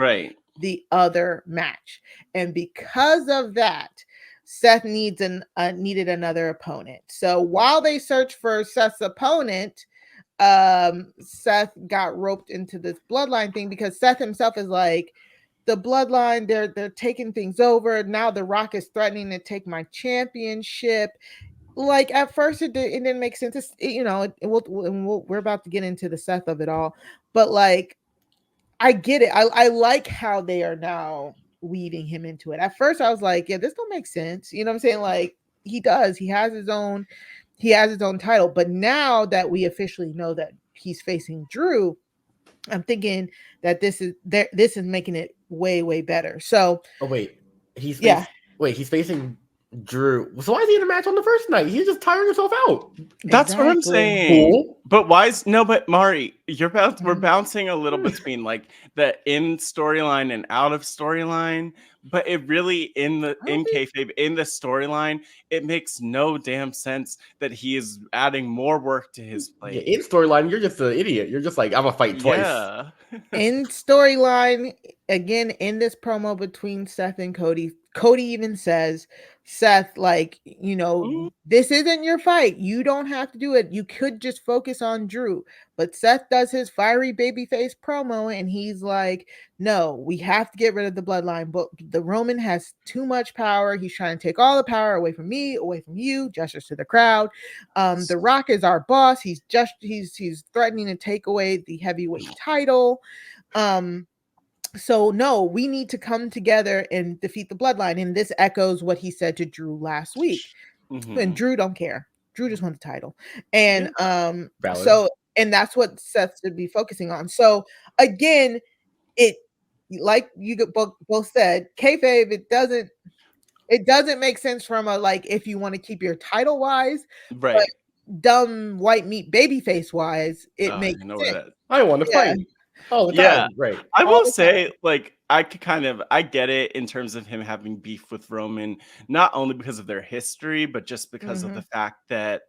the other match, and because of that, Seth needed another opponent. So while they search for Seth's opponent, Seth got roped into this Bloodline thing because Seth himself is like, the Bloodline, they're taking things over. Now The Rock is threatening to take my championship. Like at first it didn't make sense. We're about to get into the Seth of it all, but like I get it. I like how they are now weaving him into it. At first I was like, yeah, this don't make sense. You know what I'm saying? Like he does. He has his own title. But now that we officially know that he's facing Drew, I'm thinking that this is making it way better. So he's facing Drew. So why is he in a match on the first night? He's just tiring himself out. That's what I'm saying. Cool. But why is but Mari, we're bouncing a little between like the in storyline and out of storyline. But it really in kayfabe, in the storyline, it makes no damn sense that he is adding more work to his plate. Yeah, in storyline, you're just an idiot. You're just like, I'm gonna fight twice. Yeah. In storyline, again, in this promo between Seth and Cody even says, Seth, like, this isn't your fight. You don't have to do it. You could just focus on Drew. But Seth does his fiery babyface promo, and he's like, no, we have to get rid of the Bloodline. But the Roman has too much power. He's trying to take all the power away from me, away from you, gestures to the crowd. The Rock is our boss. He's threatening to take away the heavyweight title. So no, we need to come together and defeat the Bloodline. And this echoes what he said to Drew last week. And Drew don't care. Drew just wants the title. And and that's what Seth should be focusing on. So again, it, like you both said, kayfabe, it doesn't make sense from a, like, if you want to keep your title wise, right? But dumb white meat babyface wise, it makes sense. I want to fight. Oh, yeah, right. I will say, like, I get it in terms of him having beef with Roman, not only because of their history, but just because of the fact that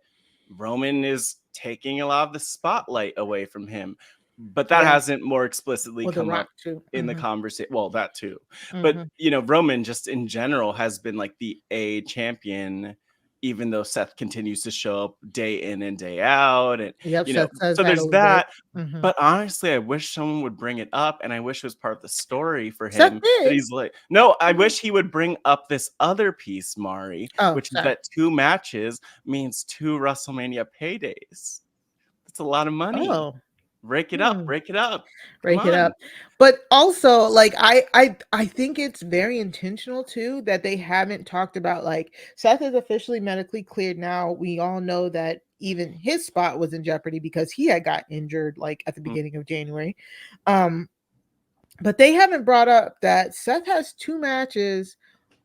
Roman is taking a lot of the spotlight away from him. But that hasn't more explicitly come up in the conversation. Well, that too. But, Roman just in general has been like the A champion even though Seth continues to show up day in and day out. And, Seth says so that there's a little that. bit. But honestly, I wish someone would bring it up, and I wish it was part of the story for Seth him. did. That he's like, no, I wish he would bring up this other piece, Mari, which is that 2 matches means 2 WrestleMania paydays. That's a lot of money. Oh. Break it up, break it up. Break it up. But also, like, I think it's very intentional too that they haven't talked about, like, Seth is officially medically cleared now. We all know that even his spot was in jeopardy because he had got injured like at the beginning of January. But they haven't brought up that Seth has 2 matches,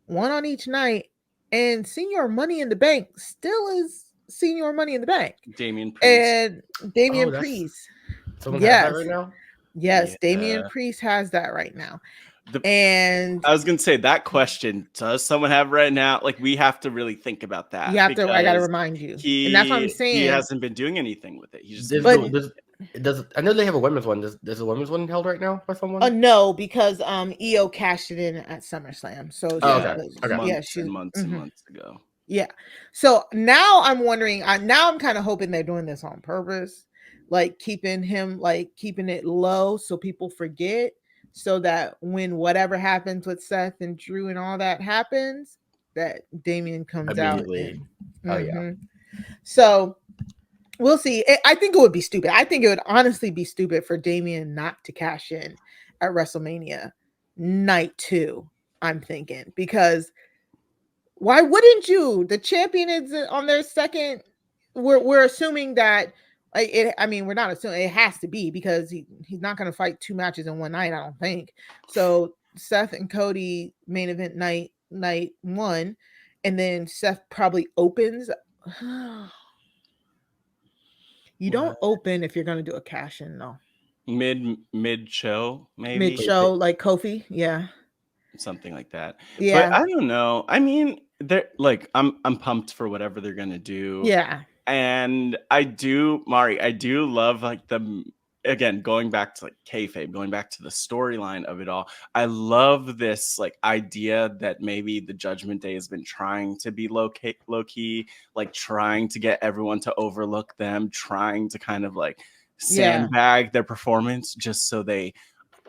1 on each night, and Senior Money in the Bank still is Senior Money in the Bank. Damian Priest. And Damian Priest. Someone has that right now? Yes, Damian Priest has that right now. I was gonna say that question, does someone have right now? Like, we have to really think about that. You have to, I gotta remind you. And that's what I'm saying. He hasn't been doing anything with it. He just I know they have a women's one. Does a women's one held right now by someone? No, because Io cashed it in at SummerSlam. So months and months ago. Yeah. So now I'm wondering, now I'm kind of hoping they're doing this on purpose, like keeping it low so people forget, so that when whatever happens with Seth and Drew and all that happens, that Damian comes out. So we'll see. I think it would be stupid. I think it would honestly be stupid for Damian not to cash in at WrestleMania night 2, I'm thinking, because why wouldn't you? The champion is on their second. We're assuming that we're not assuming, it has to be, because he's not going to fight 2 matches in one night, I don't think. So Seth and Cody main event night 1, and then Seth probably opens. You don't open if you're going to do a cash in, though. Mid show, maybe mid show, like Kofi, something like that. Yeah, but I don't know. I mean, they're like, I'm pumped for whatever they're gonna do. Yeah, and I do love, like, again, going back to like kayfabe, going back to the storyline of it all. I love this like idea that maybe the Judgment Day has been trying to be low key, like trying to get everyone to overlook them, trying to kind of like sandbag their performance just so they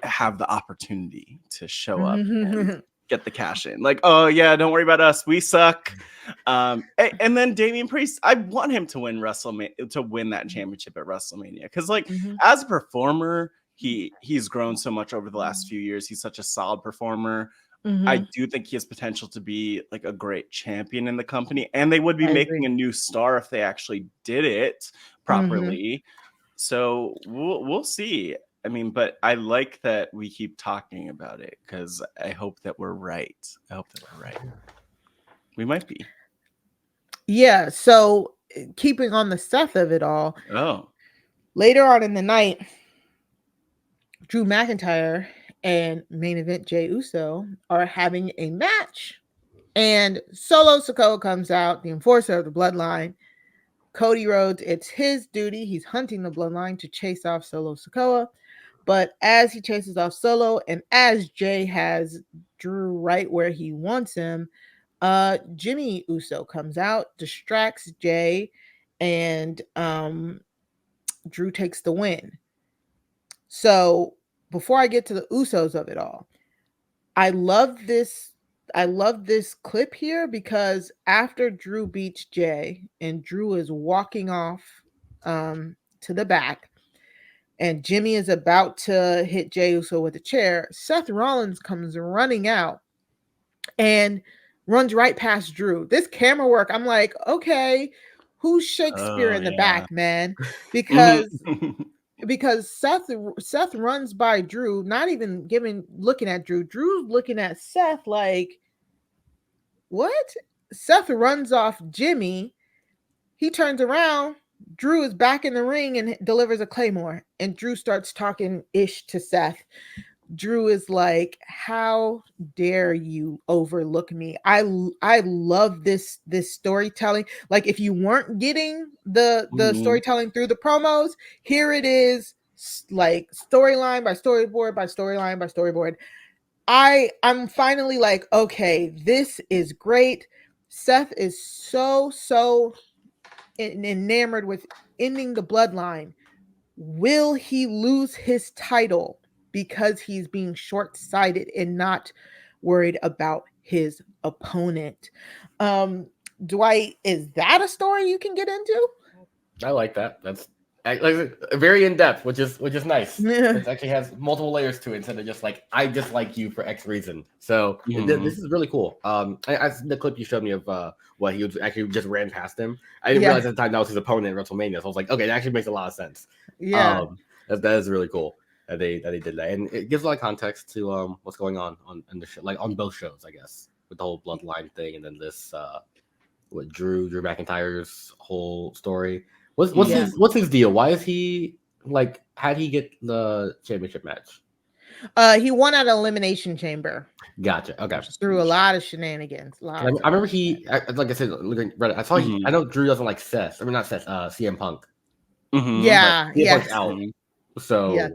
have the opportunity to show up and get the cash in. Like, oh yeah, don't worry about us, we suck. And then Damian Priest, I want him to win WrestleMania, to win that championship at WrestleMania, because like as a performer, he's grown so much over the last few years. He's such a solid performer. I do think he has potential to be like a great champion in the company, and they would be making a new star if they actually did it properly. So we'll see. I mean, but I like that we keep talking about it, because I hope that we're right. We might be. Yeah. So keeping on the Seth of it all. Oh. Later on in the night, Drew McIntyre and main event Jey Uso are having a match. And Solo Sikoa comes out, the enforcer of the Bloodline. Cody Rhodes, it's his duty. He's hunting the Bloodline to chase off Solo Sikoa. But as he chases off Solo, and as Jey has Drew right where he wants him, Jimmy Uso comes out, distracts Jey, and Drew takes the win. So before I get to the Usos of it all, I love this clip here, because after Drew beats Jey and Drew is walking off to the back, and Jimmy is about to hit Jey Uso with a chair, Seth Rollins comes running out and runs right past Drew. This camera work, I'm like, okay, who's Shakespeare in the back, man? Because Seth runs by Drew, not even looking at Drew. Drew's looking at Seth like, what? Seth runs off Jimmy. He turns around. Drew is back in the ring and delivers a Claymore. And Drew starts talking ish to Seth. Drew is like, how dare you overlook me? I love this storytelling. Like, if you weren't getting the storytelling through the promos, here it is, like storyline by storyboard by storyline by storyboard. I'm finally like, okay, this is great. Seth is so enamored with ending the bloodline. Will he lose his title because he's being short-sighted and not worried about his opponent? Dwight, is that a story you can get into? I like that. That's like very in depth, which is nice. Yeah. It actually has multiple layers to it instead of just like I dislike you for X reason. So this is really cool. I the clip you showed me of what he was actually just ran past him. I didn't realize at the time that was his opponent at WrestleMania. So I was like, okay, that actually makes a lot of sense. Yeah, that is really cool that they did that, and it gives a lot of context to what's going on in the show, like on both shows, I guess, with the whole bloodline thing, and then this what Drew McIntyre's whole story. What's his deal? Why is he like? How'd he get the championship match? He won at Elimination Chamber. Gotcha. Okay. Through a lot of shenanigans. I remember like I said, I saw I know Drew doesn't like Seth. I mean, not Seth. CM Punk. Yeah. CM Punk's out. So yeah.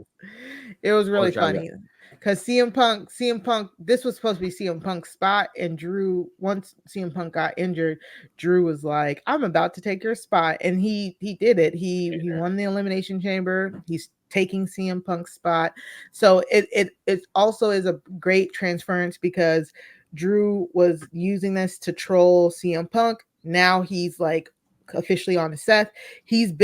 It was really funny because CM Punk. This was supposed to be CM Punk's spot, and Drew. Once CM Punk got injured, Drew was like, "I'm about to take your spot," and he did it. He won the Elimination Chamber. He's taking CM Punk's spot. So it also is a great transference because Drew was using this to troll CM Punk. Now he's like officially on to Seth. They've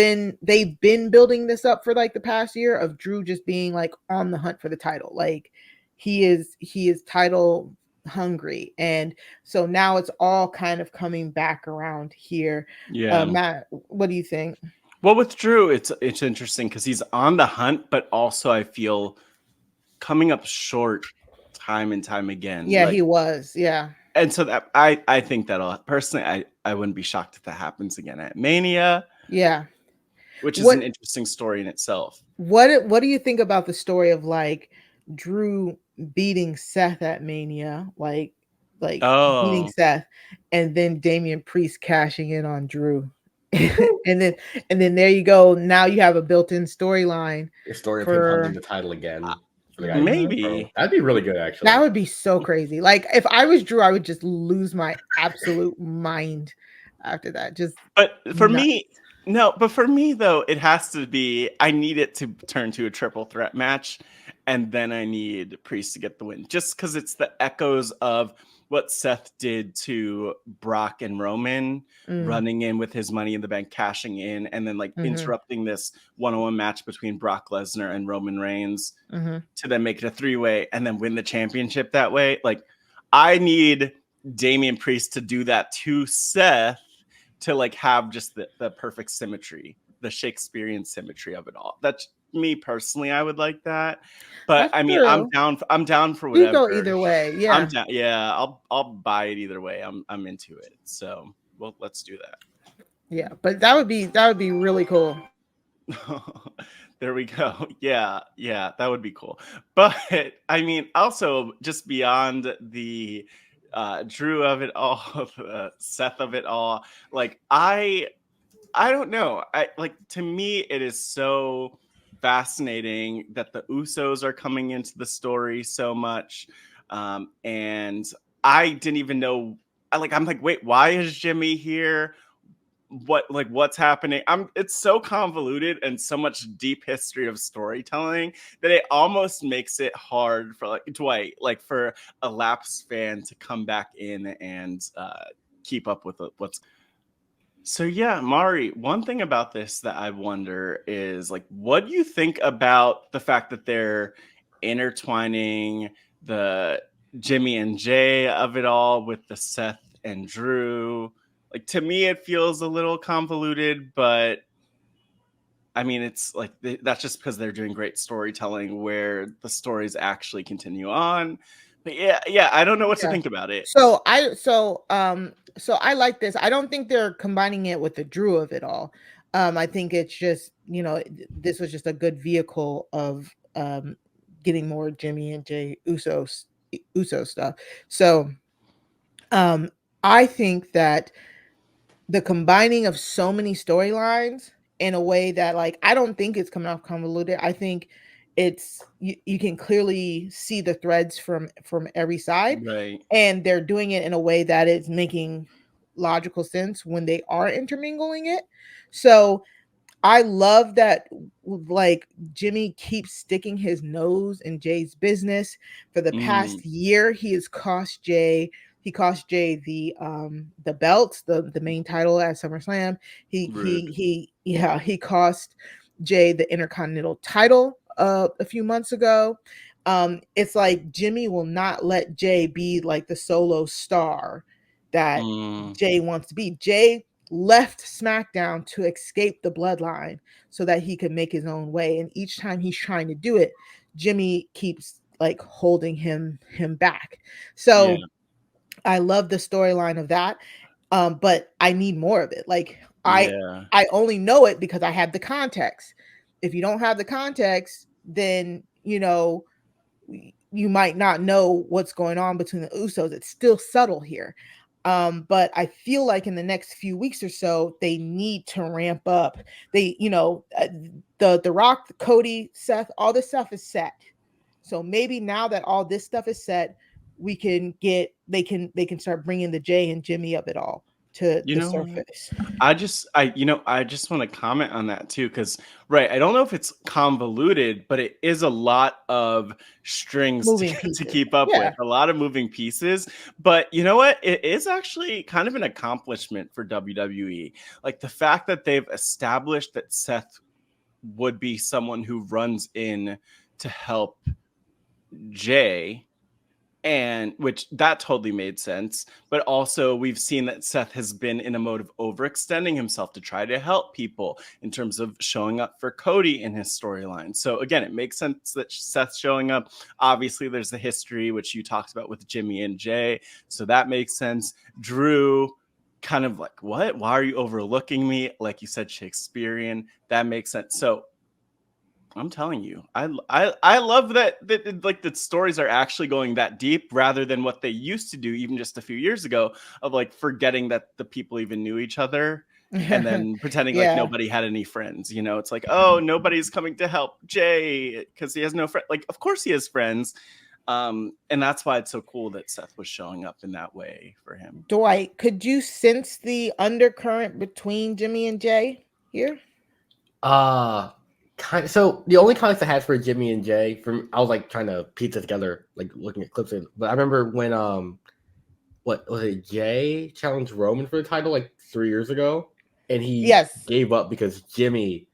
been building this up for like the past year of Drew just being like on the hunt for the title. Like he is title hungry, and so now it's all kind of coming back around here. Matt, what do you think? Well, with Drew, it's interesting because he's on the hunt, but also I feel coming up short time and time again. Yeah, he was. Yeah. And so that I think that personally, I wouldn't be shocked if that happens again at Mania. Yeah. Which is an interesting story in itself. What do you think about the story of like Drew beating Seth at Mania, like beating Seth, and then Damian Priest cashing in on Drew? and then there you go. Now you have a built-in storyline. The story of him hunting the title again. Maybe that'd be really good. Actually, that would be so crazy. Like if I was Drew, I would just lose my absolute mind after that. But for me though, it has to be. I need it to turn to a triple threat match, and then I need Priest to get the win, just because it's the echoes of what Seth did to Brock and Roman, running in with his Money in the Bank, cashing in, and then like interrupting this one-on-one match between Brock Lesnar and Roman Reigns to then make it a three-way and then win the championship that way. Like, I need Damian Priest to do that to Seth to like have just the perfect symmetry, the Shakespearean symmetry of it all. That's me personally. I would like that, but I mean, I'm down for whatever. You go either way. Yeah, I'm down. Yeah, I'll buy it either way. I'm into it. So, well, let's do that. Yeah, but that would be really cool. There we go. Yeah, that would be cool. But I mean, also just beyond the Drew of it all, Seth of it all, like I don't know. To me, it is so fascinating that the Usos are coming into the story so much, and I didn't even know. I'm like, wait, why is Jimmy here? What's happening? It's so convoluted and so much deep history of storytelling that it almost makes it hard for like Dwight, like for a lapsed fan to come back in and keep up with what's. So yeah, Mari, one thing about this that I wonder is like, what do you think about the fact that they're intertwining the Jimmy and Jay of it all with the Seth and Drew? Like, to me, it feels a little convoluted, but I mean, it's like that's just because they're doing great storytelling where the stories actually continue on. But yeah, I don't know what to think about it. So I like this. I don't think they're combining it with the Drew of it all. I think it's just, this was just a good vehicle of getting more Jimmy and Jay Uso stuff. So I think that the combining of so many storylines in a way that like I don't think it's coming off convoluted. I think it's you can clearly see the threads from every side, right? And they're doing it in a way that is making logical sense when they are intermingling it. So I love that, like, Jimmy keeps sticking his nose in Jay's business. For the past year, he cost Jay the belt, the main title at SummerSlam. He cost Jay the Intercontinental title a few months ago. It's like Jimmy will not let Jay be like the solo star that Jay wants to be. Jay left SmackDown to escape the Bloodline so that he could make his own way. And each time he's trying to do it, Jimmy keeps like holding him back. So I love the storyline of that. But I need more of it. Like I only know it because I have the context. If you don't have the context, then you might not know what's going on between the Usos. It's still subtle here. But I feel like in the next few weeks or so, they need to ramp up. The Rock, Cody, Seth, all this stuff is set. So maybe now that all this stuff is set, they can start bringing the Jay and Jimmy of it all to the surface. I just want to comment on that too, because I don't know if it's convoluted, but it is a lot of strings to keep up with, a lot of moving pieces. But you know what? It is actually kind of an accomplishment for WWE. Like the fact that they've established that Seth would be someone who runs in to help Jay. And which that totally made sense. But also we've seen that Seth has been in a mode of overextending himself to try to help people in terms of showing up for Cody in his storyline. So again, it makes sense that Seth's showing up. Obviously, there's the history, which you talked about with Jimmy and Jay. So that makes sense. Drew, kind of like, what? Why are you overlooking me? Like you said, Shakespearean. That makes sense. So I'm telling you, I love that like the stories are actually going that deep rather than what they used to do even just a few years ago of like forgetting that the people even knew each other and then pretending like nobody had any friends. It's like, oh, nobody's coming to help Jay because he has no friend. Like, of course he has friends. And that's why it's so cool that Seth was showing up in that way for him. Dwight, could you sense the undercurrent between Jimmy and Jay here? So the only context I had for Jimmy and Jay, I was like trying to piece it together, like looking at clips. But I remember when what was it? Jay challenged Roman for the title like 3 years ago, and he gave up because Jimmy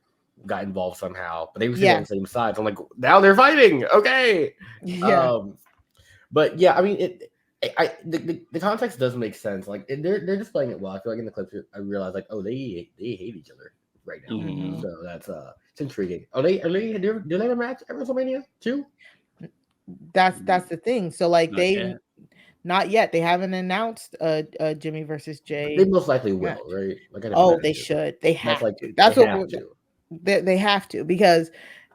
got involved somehow. But they were on the same side. So I'm like, now they're fighting. Okay. But yeah, I mean, the context does make sense. Like they're just playing it well. I feel like in the clips, I realized like, oh, they hate each other right now. Mm-hmm. So that's it's intriguing. Do they have a match at WrestleMania too? That's the thing. So like not yet. They haven't announced Jimmy versus Jay. They most likely will, right? Like, they should. They have to. That's what they have to, because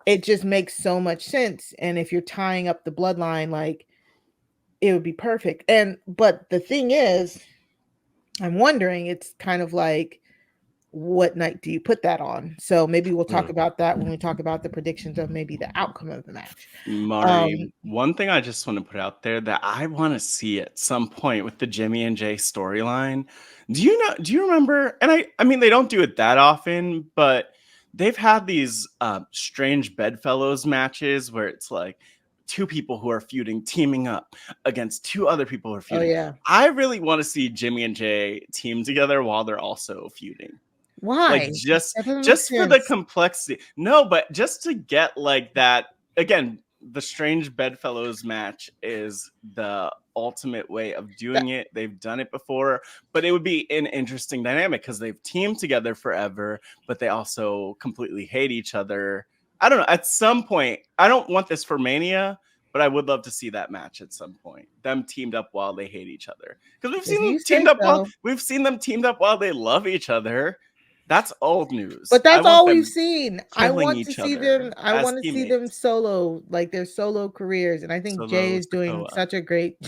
it just makes so much sense. And if you're tying up the Bloodline, like, it would be perfect. But the thing is, I'm wondering, it's kind of like, what night do you put that on? So maybe we'll talk about that when we talk about the predictions of maybe the outcome of the match. Mari, one thing I just want to put out there that I want to see at some point with the Jimmy and Jay storyline. Do you remember? And I mean, they don't do it that often, but they've had these strange bedfellows matches where it's like two people who are feuding teaming up against two other people who are feuding. Oh, yeah. I really want to see Jimmy and Jay team together while they're also feuding. Why? Like just for the complexity. No, but just to get like that. Again, the strange bedfellows match is the ultimate way of doing it. They've done it before, but it would be an interesting dynamic because they've teamed together forever, but they also completely hate each other. I don't know. At some point, I don't want this for Mania, but I would love to see that match at some point. Them teamed up while they hate each other. Because we've seen them teamed up while they love each other. That's old news. But that's all we've seen. I want to see them. I want to see them solo, like their solo careers. And I think Jay is doing such a great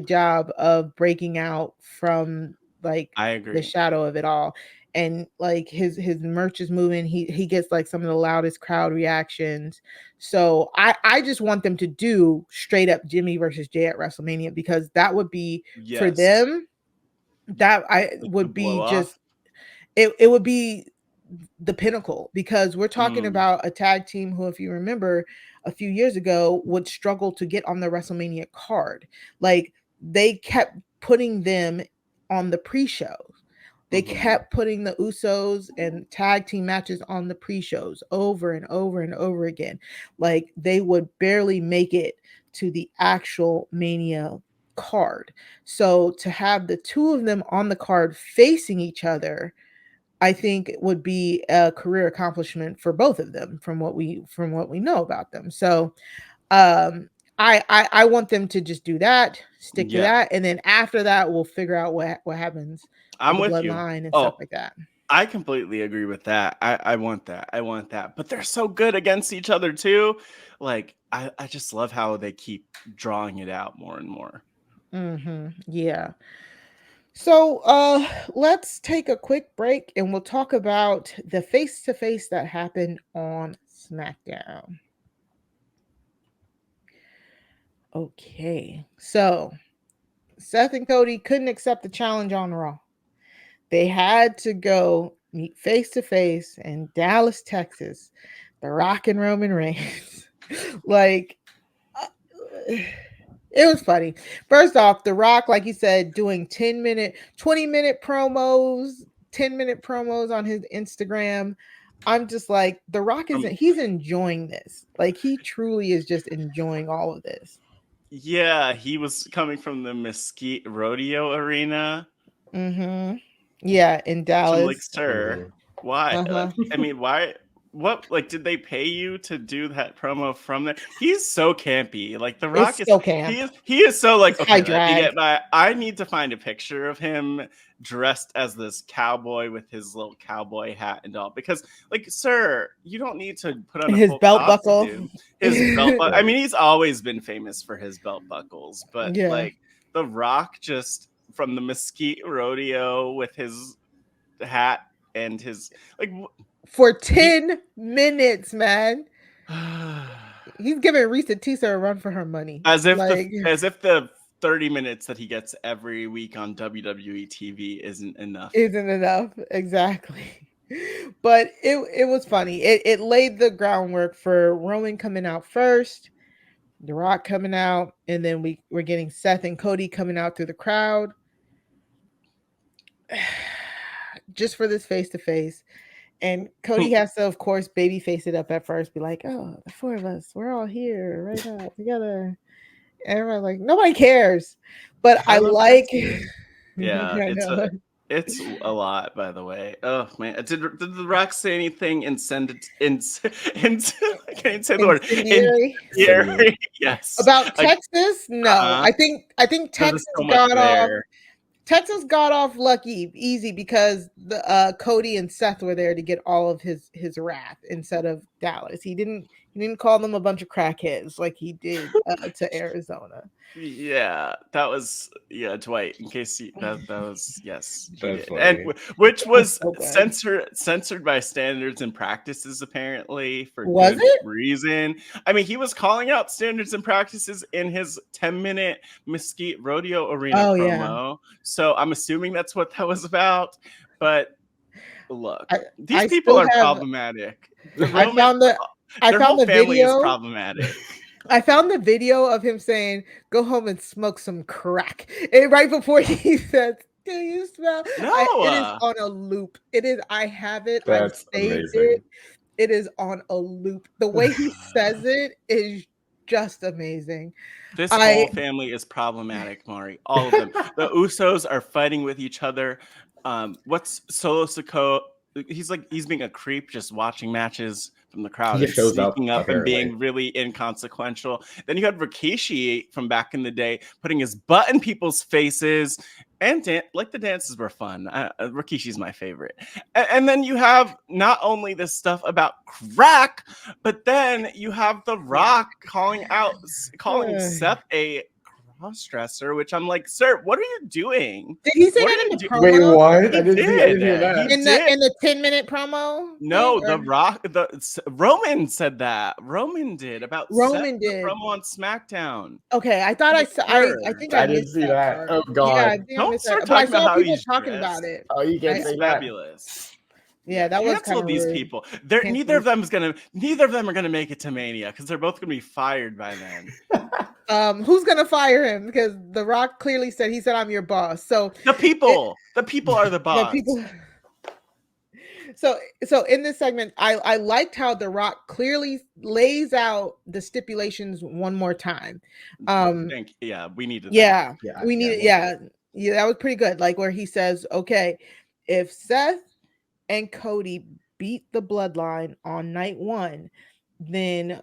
job of breaking out from like the shadow of it all. And like his merch is moving. He gets like some of the loudest crowd reactions. So I just want them to do straight up Jimmy versus Jay at WrestleMania, because that would be for them. that I would be just it would be the pinnacle, because we're talking about a tag team who, if you remember a few years ago, would struggle to get on the WrestleMania card. Like, they kept putting them on the pre-show. They kept putting the Usos and tag team matches on the pre-shows over and over and over again. Like, they would barely make it to the actual Mania card. So to have the two of them on the card facing each other, I think it would be a career accomplishment for both of them, from what we know about them. So I want them to just do that, stick to that, and then after that we'll figure out what happens. I'm with with the you. Bloodline and stuff like that. I completely agree with that. I want that. I want that. But they're so good against each other too. Like, I just love how they keep drawing it out more and more. Yeah. So let's take a quick break and we'll talk about the face-to-face that happened on SmackDown. Okay, so Seth and Cody couldn't accept the challenge on Raw. They had to go meet face-to-face in Dallas, Texas, The Rock and Roman Reigns. Like, it was funny. First off, The Rock, like you said, doing 20-minute promos, 10-minute promos on his Instagram. I'm just like, The Rock he's enjoying this. Like, he truly is just enjoying all of this. Yeah, he was coming from the Mesquite Rodeo Arena. Yeah, in Dallas. I'm like, sir, why? I mean, why? What, like, did they pay you to do that promo from there? He's so campy. Like, The Rock is so camp. He is so like, okay, let me get I need to find a picture of him dressed as this cowboy with his little cowboy hat and all, because, like, sir, you don't need to put on his belt buckle. His belt buckle. I mean, he's always been famous for his belt buckles, but like, The Rock just from the Mesquite Rodeo with his hat and his, like, for 10 minutes, man. He's giving Risa Tisa a run for her money. As if the 30 minutes that he gets every week on WWE TV isn't enough. Exactly. But it was funny. It laid the groundwork for Roman coming out first, The Rock coming out, and then we're getting Seth and Cody coming out through the crowd. Just for this face-to-face. And Cody has to, of course, babyface it up at first, be like, oh, the four of us, we're all here right now together. And everyone's like, nobody cares. But I like... Yeah, it's a lot, by the way. Oh, man. Did The Rock say anything I can't say the word. Incendiary? Yes. About Texas? No. I think Texas got off... Texas got off easy because the Cody and Seth were there to get all of his wrath instead of Dallas. He didn't call them a bunch of crackheads like he did to Arizona. Yeah, that was Dwight. In case that was yes, and which was so censored by standards and practices apparently for good reason. I mean, he was calling out standards and practices in his 10-minute Mesquite Rodeo Arena promo. Yeah. So I'm assuming that's what that was about. But look, these people are problematic. I found the family video. Is problematic. I found the video of him saying, "Go home and smoke some crack." And right before he said, "Do you smell?" No, it is on a loop. It is. I have it. That's I've saved amazing. it. It is on a loop. The way he says it is just amazing. This whole family is problematic, Mari. All of them. The Usos are fighting with each other. What's Solo Sikoa? He's being a creep, just watching matches from the crowd. He shows sneaking up and apparently. being really inconsequential. Then you had Rikishi from back in the day putting his butt in people's faces, and the dances were fun. Rikishi's my favorite. And then you have not only this stuff about crack, but then you have The Rock calling Seth a cross-dresser, which I'm like, sir, what are you doing? Did he say What that are in you the doing? promo? Wait, what? He I didn't hear that. He In the 10-minute promo? No, thing, Roman said that. Roman did about Roman Seth, did. the promo on SmackDown. Okay, I thought I saw. I think I didn't missed see that. part. Oh God! Yeah, I think I Don't missed start that. But I talking about saw how people he's talking dressed. about it. Oh, you can't He's say that. fabulous. Yeah, that was Cancel kind of these rude. people. Neither of them are gonna make it to Mania because they're both gonna be fired by then. Who's gonna fire him? Because The Rock clearly said I'm your boss. So the people are the boss. the people. So in this segment, I liked how The Rock clearly lays out the stipulations one more time. We needed. Yeah, that. we needed. Yeah, that was pretty good. Like where he says, "Okay, if Seth and Cody beat the Bloodline on night 1, then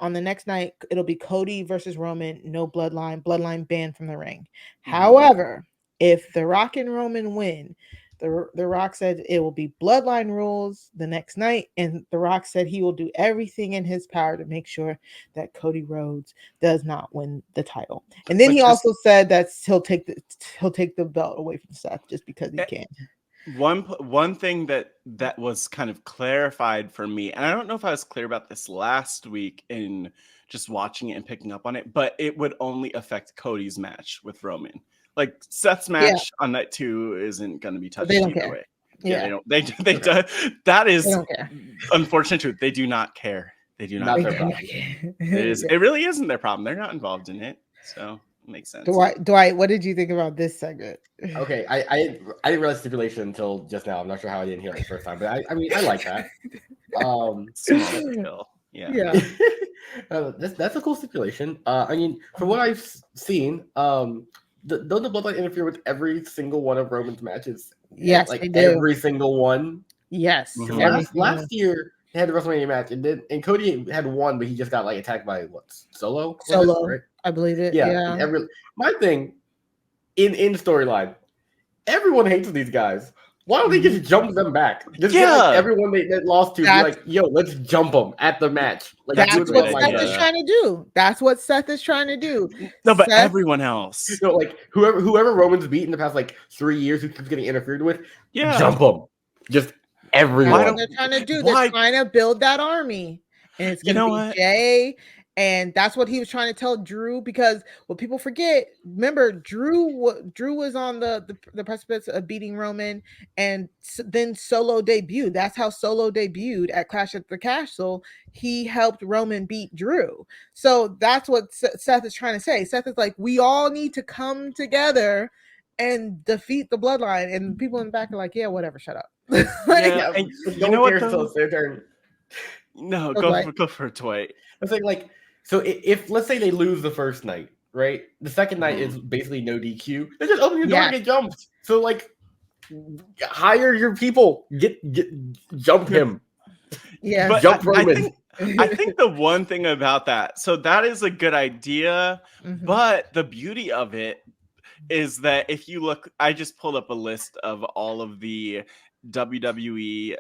on the next night it'll be Cody versus Roman, no Bloodline banned from the ring. Mm-hmm. However, if The Rock and Roman win, the Rock said it will be Bloodline rules the next night, and The Rock said he will do everything in his power to make sure that Cody Rhodes does not win the title. And then he also said that he'll take the belt away from Seth just because he can." One thing that was kind of clarified for me, and I don't know if I was clear about this last week in just watching it and picking up on it, but it would only affect Cody's match with Roman. Like Seth's match on night 2 isn't going to be touched either way. Yeah, they don't. They do. That is unfortunate truth. They do not care. They do not care. It really isn't their problem. They're not involved in it, so it makes sense. Dwight, what did you think about this segment? Okay, I didn't realize stipulation until just now. I'm not sure how I didn't hear it the first time, but I mean I like that. Yeah. That's a cool stipulation. I mean, from what I've seen, don't the Bloodline interfere with every single one of Roman's matches? Yes, like they do. every single one. Yes. Last year they had the WrestleMania match, and Cody had won, but he just got like attacked by Solo, right? I believe it. Yeah. My thing in storyline, everyone hates these guys. Why don't they just jump them back? Just get like everyone they lost to, be like, yo, let's jump them at the match. Like, that's what Seth is trying to do. That's what Seth is trying to do. No, but everyone else. Like whoever Roman's beat in the past like 3 years who keeps getting interfered with, jump them. Just everyone. That's what they're trying to do. They're trying to build that army. And it's going to be Jay. And that's what he was trying to tell Drew, because what people forget, remember, Drew was on the precipice of beating Roman, and then Solo debuted. That's how Solo debuted at Clash at the Castle. He helped Roman beat Drew. So that's what Seth is trying to say. Seth is like, we all need to come together and defeat the Bloodline. And people in the back are like, yeah, whatever, shut up. And you know what? No, go for it, Dwight. I was like, so if let's say they lose the first night, right? The second night is basically no DQ. They're just opening the door and get jumped. So like, hire your people, jump him. Yeah, but jump Roman. I think the one thing about that, so that is a good idea, but the beauty of it is that if you look, I just pulled up a list of all of the WWE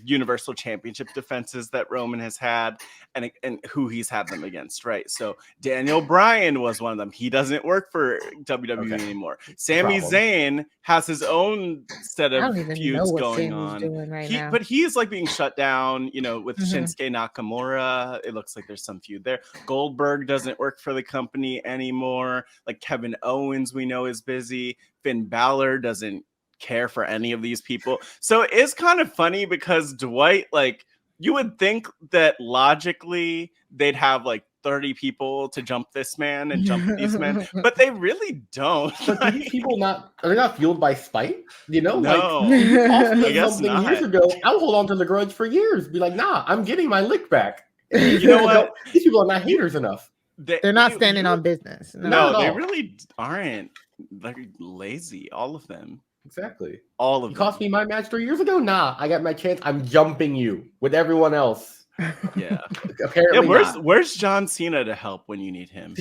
Universal Championship defenses that Roman has had and who he's had them against, right? So Daniel Bryan was one of them. He doesn't work for WWE anymore. Sami Zayn has his own set of feuds going on. But he's like being shut down, with Shinsuke Nakamura. It looks like there's some feud there. Goldberg doesn't work for the company anymore. Like Kevin Owens, we know, is busy. Finn Balor doesn't care for any of these people. So it's kind of funny because Dwight, like, you would think that logically they'd have like 30 people to jump this man and jump these men, but they really don't. But these people are they not fueled by spite? No, like, you cost me I guess something not. Years ago. I'll hold on to the grudge for years. Be like, nah, I'm getting my lick back. You know what? These people are not haters enough. They're not standing on business. No, they really aren't. They're lazy, all of them. Exactly. All of them. Cost me my match 3 years ago? Nah, I got my chance. I'm jumping you with everyone else. Yeah. Apparently where's John Cena to help when you need him?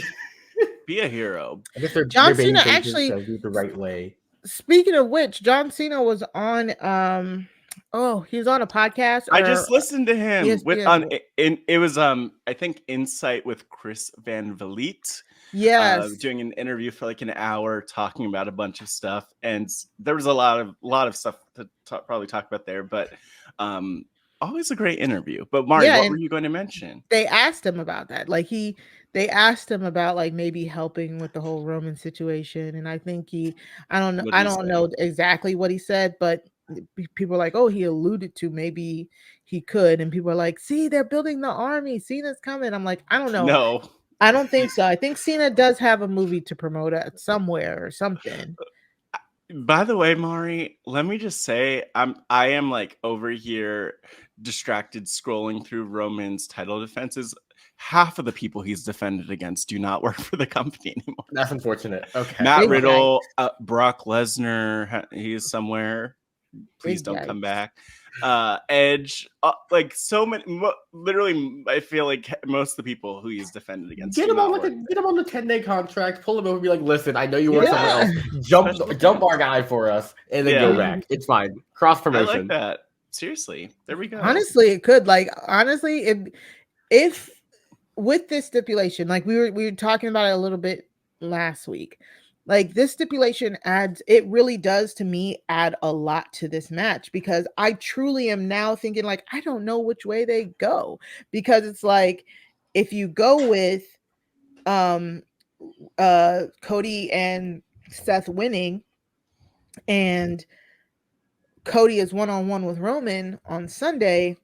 Be a hero. I guess John Cena actually do it the right way. Speaking of which, John Cena was on Oh, he was on a podcast. I just listened to him with it was I think Insight with Chris Van Vliet. Yes, doing an interview for like an hour, talking about a bunch of stuff, and there was a lot of stuff to probably talk about there. But always a great interview. But Mari, what were you going to mention? They asked him about that. Like they asked him about like maybe helping with the whole Roman situation, and I think I don't know exactly what he said, but people are like, oh, he alluded to maybe he could, and people are like, see, they're building the army, Cena's coming. I'm like, I don't know. No, I don't think so. I think Cena does have a movie to promote at somewhere or something. By the way, Mari, let me just say I am like over here distracted scrolling through Roman's title defenses. Half of the people he's defended against do not work for the company anymore. That's unfortunate. Okay. Matt Riddle, Brock Lesnar, he's somewhere. Please don't come back. Edge, like so many, literally, I feel like most of the people who he's defended against. Get him on the 10-day contract, pull him over, and be like, listen, I know you work somewhere else. Jump our guy for us, and then go back. It's fine. Cross promotion. I like that. Seriously, there we go. Honestly, it could. Like, honestly, if with this stipulation, like we were talking about it a little bit last week. Like this stipulation it really does to me add a lot to this match, because I truly am now thinking like, I don't know which way they go, because it's like, if you go with Cody and Seth winning, and Cody is one-on-one with Roman on Sunday,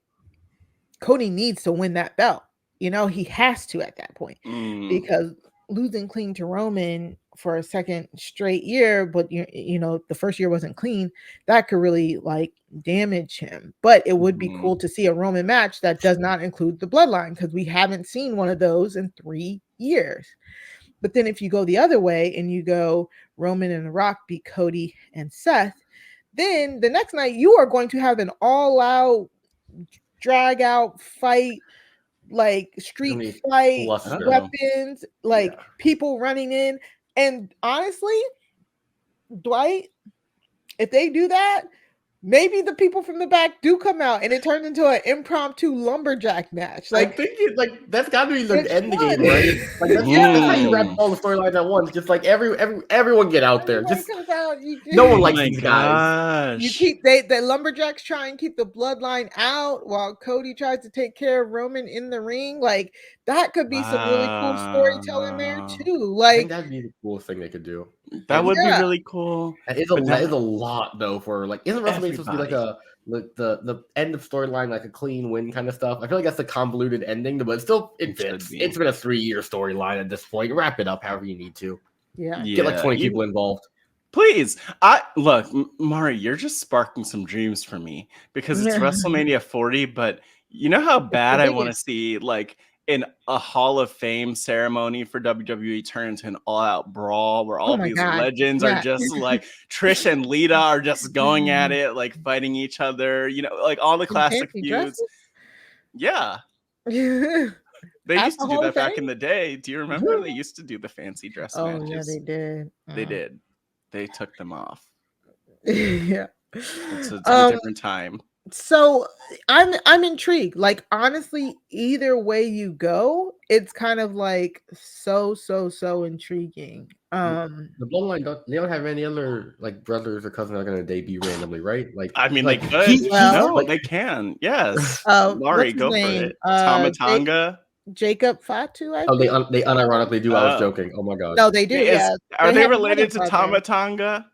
Cody needs to win that belt. You know, he has to at that point, because losing clean to Roman for a second straight year, but you know, the first year wasn't clean, that could really like damage him. But it would be cool to see a Roman match that does not include the Bloodline, because we haven't seen one of those in 3 years. But then if you go the other way and you go Roman and The Rock beat Cody and Seth, then the next night you are going to have an all-out drag out fight, like street fight, weapons, like people running in. And honestly, Dwight, if they do that, maybe the people from the back do come out and it turns into an impromptu lumberjack match. Like, I think that's got to be the end game, right? Like that's how you wrap all the storylines at once. Just like everyone get out there. Just no one likes these guys. You keep the lumberjacks try and keep the Bloodline out while Cody tries to take care of Roman in the ring. Like that could be some really cool storytelling there too. Like I think that'd be the coolest thing they could do. That would be really cool. That is a lot though for like, isn't WrestleMania supposed to be like the end of storyline, like a clean win kind of stuff? I feel like that's the convoluted ending, but it fits. It's been a 3-year storyline at this point. Wrap it up however you need to. Yeah. Get like 20 people involved. Please. Look, Mari, you're just sparking some dreams for me, because it's WrestleMania 40, but you know how bad I want to see like in a Hall of Fame ceremony for WWE turn into an all-out brawl where all these legends are just like Trish and Lita are just going at it, like fighting each other, you know, like all the classic feuds. Yeah. They used to do that back in the day. Do you remember? They used to do the fancy dress matches. Yeah, they did. They did. They took them off. Yeah. It's a different time. So I'm intrigued. Like honestly, either way you go, it's kind of like so intriguing. The Bloodline don't have any other like brothers or cousins that are going to debut randomly, right? Like I mean, like, they could. They can. Yes. Mari, go for it. Tama Tonga. Jacob Fatu. They unironically do. I was joking. Oh my god. No, they do. Are they related to Tama Tonga?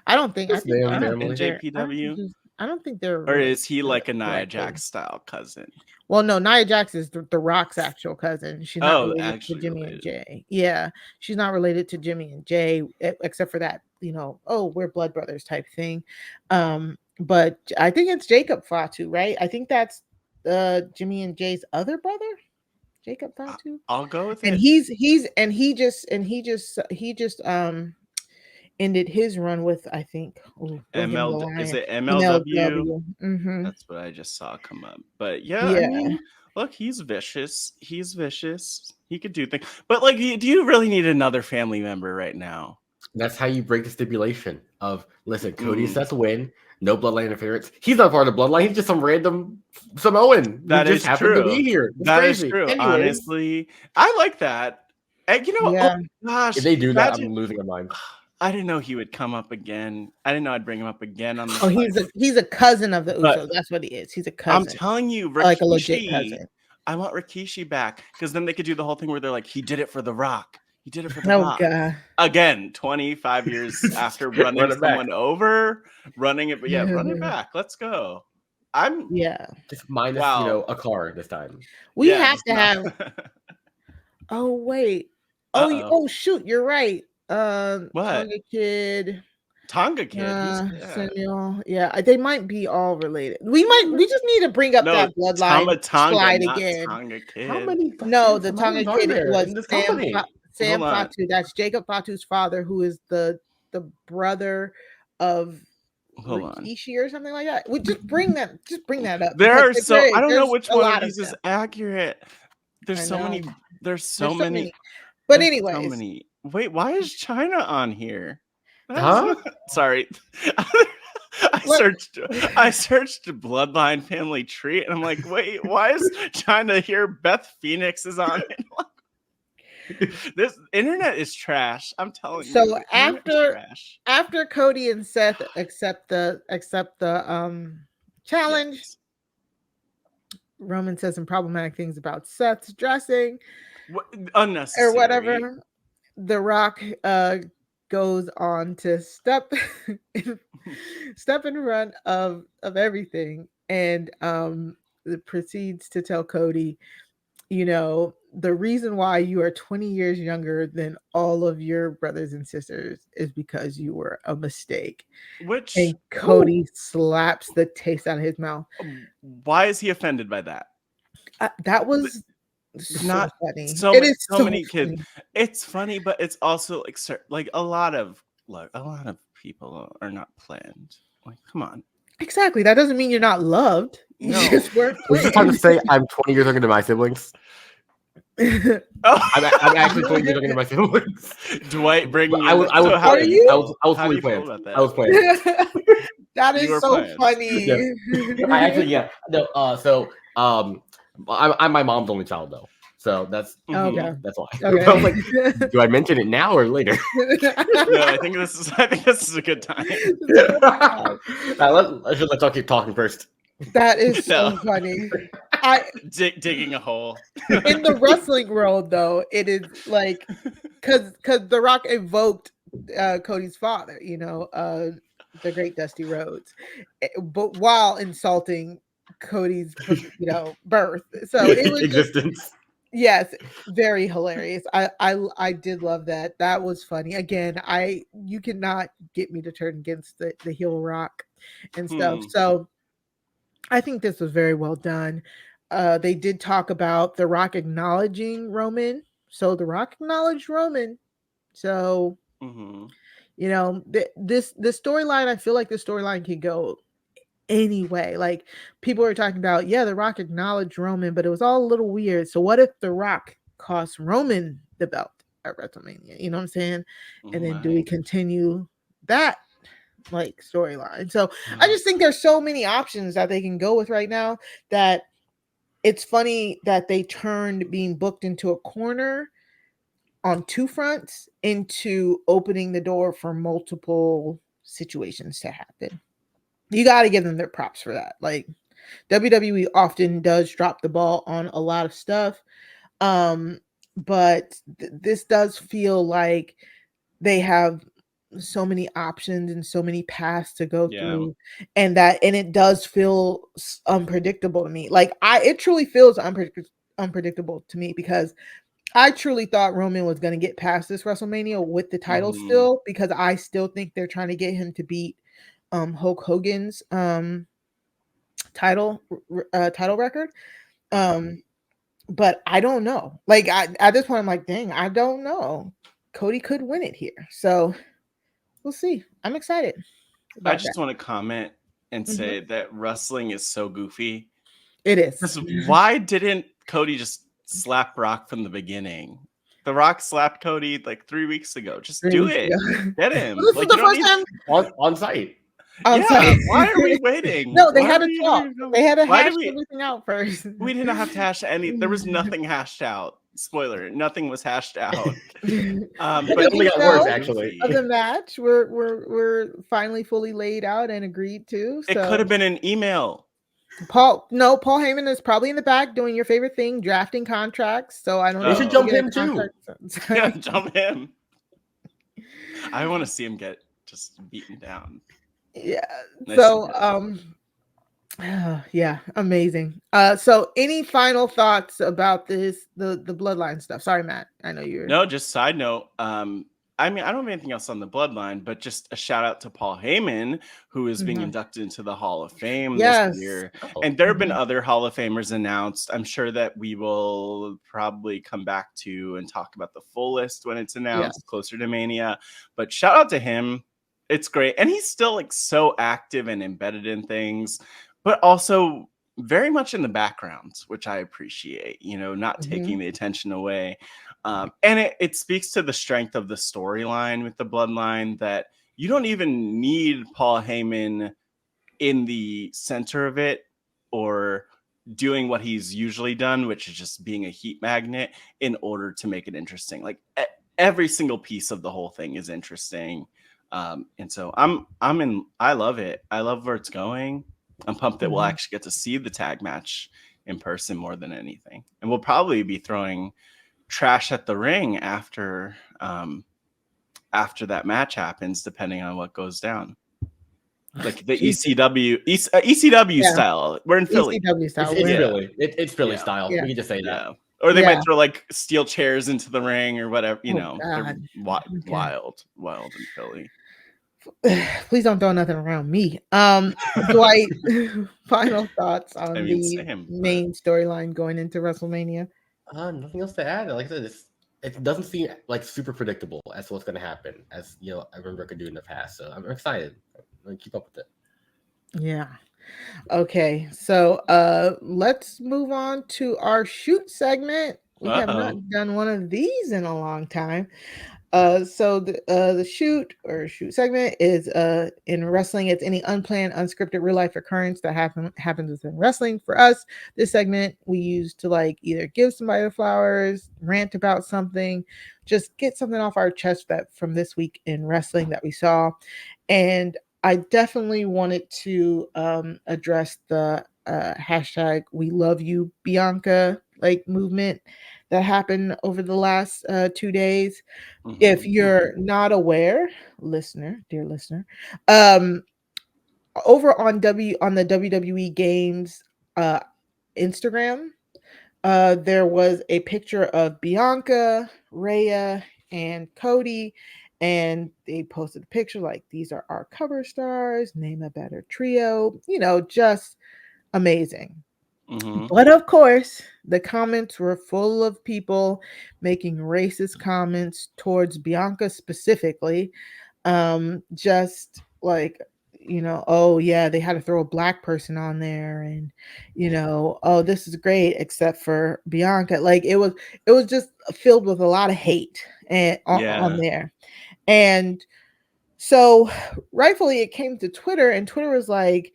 I don't think. In JPW. I don't think they're. Or is he like a Nia Jax style cousin? Well, no, Nia Jax is the Rock's actual cousin. She's not related to Jimmy and Jay. Yeah, she's not related to Jimmy and Jay, except for that, you know, we're blood brothers type thing. But I think it's Jacob Fatu, right? I think that's Jimmy and Jay's other brother, Jacob Fatu. I'll go with it. And he just ended his run with, I think, is it MLW? Mm-hmm. That's what I just saw come up. But I mean, look, he's vicious. He could do things. But like, do you really need another family member right now? That's how you break the stipulation of, listen, Cody and Seth win, no bloodline interference. He's not part of the bloodline. He's just some random Samoan. That just is happened true. to be here. It's that crazy. is true. Anyways, honestly, I like that. And oh gosh, if they do that, I'm losing my mind. I didn't know he would come up again. I didn't know I'd bring him up again on this. Oh, he's a cousin of the Usos. That's what he is. He's a cousin. I'm telling you, Rikishi, like a legit cousin. I want Rikishi back, because then they could do the whole thing where they're like, he did it for The Rock. He did it for The Rock. God. Again, 25 years after running someone over, running it back. Let's go. Just minus a car this time. We have to have. Oh wait. Oh shoot! You're right. What? Tonga Kid. Samuel. Yeah, they might be all related. We just need to bring up that bloodline slide again. Tonga Kid. How many? No, the Tonga Kid was Sam Hold on. Fatu. That's Jacob Fatu's father, who is the brother of Rikishi or something like that. We just bring that up. I don't know which one of these is accurate. There's so many. There's so many. But anyways, so many. Wait, why is China on here? Huh? Sorry. I searched Bloodline Family Tree, and I'm like, wait, why is China here? Beth Phoenix is on it. This internet is trash. I'm telling you. So after Cody and Seth accept the challenge, yes. Roman says some problematic things about Seth's dressing, unnecessary or whatever. The Rock goes on to step in front of everything, and proceeds to tell Cody, the reason why you are 20 years younger than all of your brothers and sisters is because you were a mistake. And Cody slaps the taste out of his mouth. Why is he offended by that? That was not funny. So many kids. It's funny, but it's also like a lot of people are not planned. Like, come on. Exactly. That doesn't mean you're not loved. You just weren't. Was you trying to say I'm 20 years younger than my siblings? I'm actually 20 years younger than my siblings. Dwight bringing I was fully planned. I was playing. That is so funny. Yeah. I actually I'm my mom's only child though. So that's okay. That's why. Okay. I was like, do I mention it now or later? No, I think this is a good time. Let's all keep talking first. That is so funny. Digging a hole. In the wrestling world, though, it is like because The Rock evoked Cody's father, the great Dusty Rhodes, but while insulting Cody's birth. So it was existence. Yes, very hilarious. I did love that. That was funny. Again, you cannot get me to turn against the heel Rock and stuff. So I think this was very well done. They did talk about The Rock acknowledging Roman. So The Rock acknowledged Roman. So this storyline, I feel like the storyline could go anyway. Like, people are talking about, The Rock acknowledged Roman, but it was all a little weird. So what if The Rock cost Roman the belt at WrestleMania? You know what I'm saying? And then do we continue that storyline? So I just think there's so many options that they can go with right now, that it's funny that they turned being booked into a corner on two fronts into opening the door for multiple situations to happen. You got to give them their props for that. Like, WWE often does drop the ball on a lot of stuff. But this does feel like they have so many options and so many paths to go through, and it does feel unpredictable to me. Like, it truly feels unpredictable to me, because I truly thought Roman was going to get past this WrestleMania with the title still, because I still think they're trying to get him to beat Hulk Hogan's title record. But I don't know. Like, at this point, I'm like, dang, I don't know. Cody could win it here. So we'll see. I'm excited. I just want to comment and say that wrestling is so goofy. It is. Why didn't Cody just slap Brock from the beginning? The Rock slapped Cody like 3 weeks ago. Just do it. Get him. This is the first time on site. Yeah, why are we waiting? No, they had to talk. They had to hash everything out first. We didn't have to hash there was nothing hashed out. Spoiler, nothing was hashed out. But it only got worse, actually. Of the match, we're finally fully laid out and agreed to. So. It could have been an email. Paul Heyman is probably in the back doing your favorite thing, drafting contracts. So I don't know. You should jump him too. Yeah, jump him. I want to see him get just beaten down. Yeah. So yeah, amazing. So any final thoughts about the Bloodline stuff? Sorry, Matt. I know you're No, just side note. I mean, I don't have anything else on the Bloodline, but just a shout out to Paul Heyman, who is being inducted into the Hall of Fame this year. And there have been other Hall of Famers announced. I'm sure that we will probably come back to and talk about the full list when it's announced closer to Mania. But shout out to him. It's great. And he's still like so active and embedded in things, but also very much in the background, which I appreciate, not taking the attention away. And it speaks to the strength of the storyline with the Bloodline that you don't even need Paul Heyman in the center of it or doing what he's usually done, which is just being a heat magnet in order to make it interesting. Like every single piece of the whole thing is interesting. And so I love it. I love where it's going. I'm pumped that we'll actually get to see the tag match in person more than anything. And we'll probably be throwing trash at the ring after that match happens, depending on what goes down. Like the ECW style. We're in Philly. ECW style. It's Philly. It's Philly style. Yeah. We can just say that. Or they might throw like steel chairs into the ring or whatever. God. They're wild in Philly. Please don't throw nothing around me. Dwight, final thoughts on the main storyline going into WrestleMania? Nothing else to add. Like I said, it doesn't seem like super predictable as to what's going to happen, as I remember I could do in the past. So I'm excited. I'm going to keep up with it. Yeah. Okay, so let's move on to our shoot segment. We have not done one of these in a long time. So the shoot segment is in wrestling. It's any unplanned, unscripted real life occurrence that happens within wrestling. For us, this segment we use to either give somebody the flowers, rant about something, just get something off our chest that from this week in wrestling that we saw. And I definitely wanted to address the hashtag We Love You Bianca movement that happened over the last 2 days. If you're not aware, dear listener, over on the WWE Games Instagram, there was a picture of Bianca, Rhea, and Cody, and they posted a picture these are our cover stars, name a better trio, just amazing. But of course, the comments were full of people making racist comments towards Bianca specifically. Just oh yeah, they had to throw a black person on there, and oh, this is great except for Bianca. It was just filled with a lot of hate on there. And so rightfully it came to Twitter, and Twitter was like,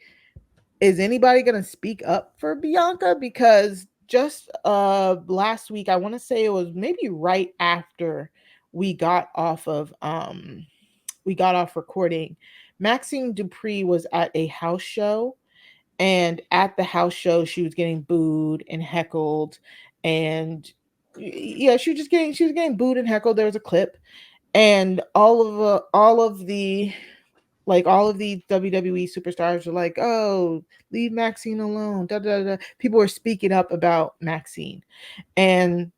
is anybody going to speak up for Bianca? Because just last week, I want to say it was maybe right after we got off recording, Maxine Dupree was at a house show, and at the house show she was getting booed and heckled, and yeah, she was getting booed and heckled. There was a clip, and all of the WWE superstars were like, oh, leave Maxine alone. Da, da, da. People were speaking up about Maxine. And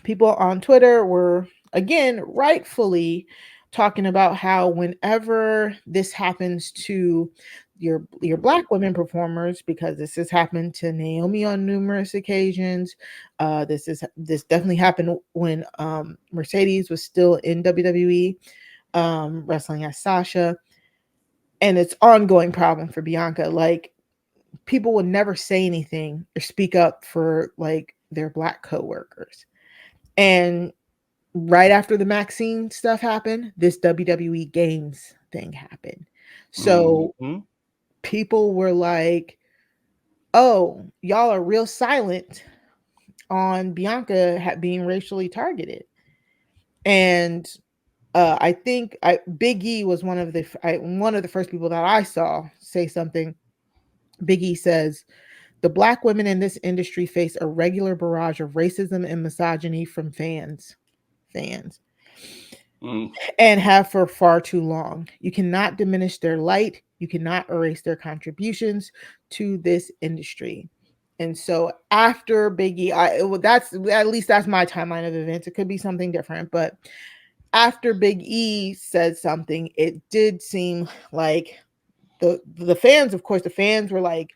people on Twitter were, again, rightfully talking about how whenever this happens to your black women performers, because this has happened to Naomi on numerous occasions. This definitely happened when Mercedes was still in WWE, wrestling as Sasha. And it's ongoing problem for Bianca. People would never say anything or speak up for their black coworkers. And right after the Maxine stuff happened, this WWE Games thing happened. So people were like, oh, y'all are real silent on Bianca being racially targeted. And I think Big E was one of the first people that I saw say something. Big E says, the Black women in this industry face a regular barrage of racism and misogyny from fans. And have for far too long. You cannot diminish their light. You cannot erase their contributions to this industry. And so after Big E, that's at least that's my timeline of events. It could be something different, but after Big E said something, it did seem like the fans, of course, the fans were like,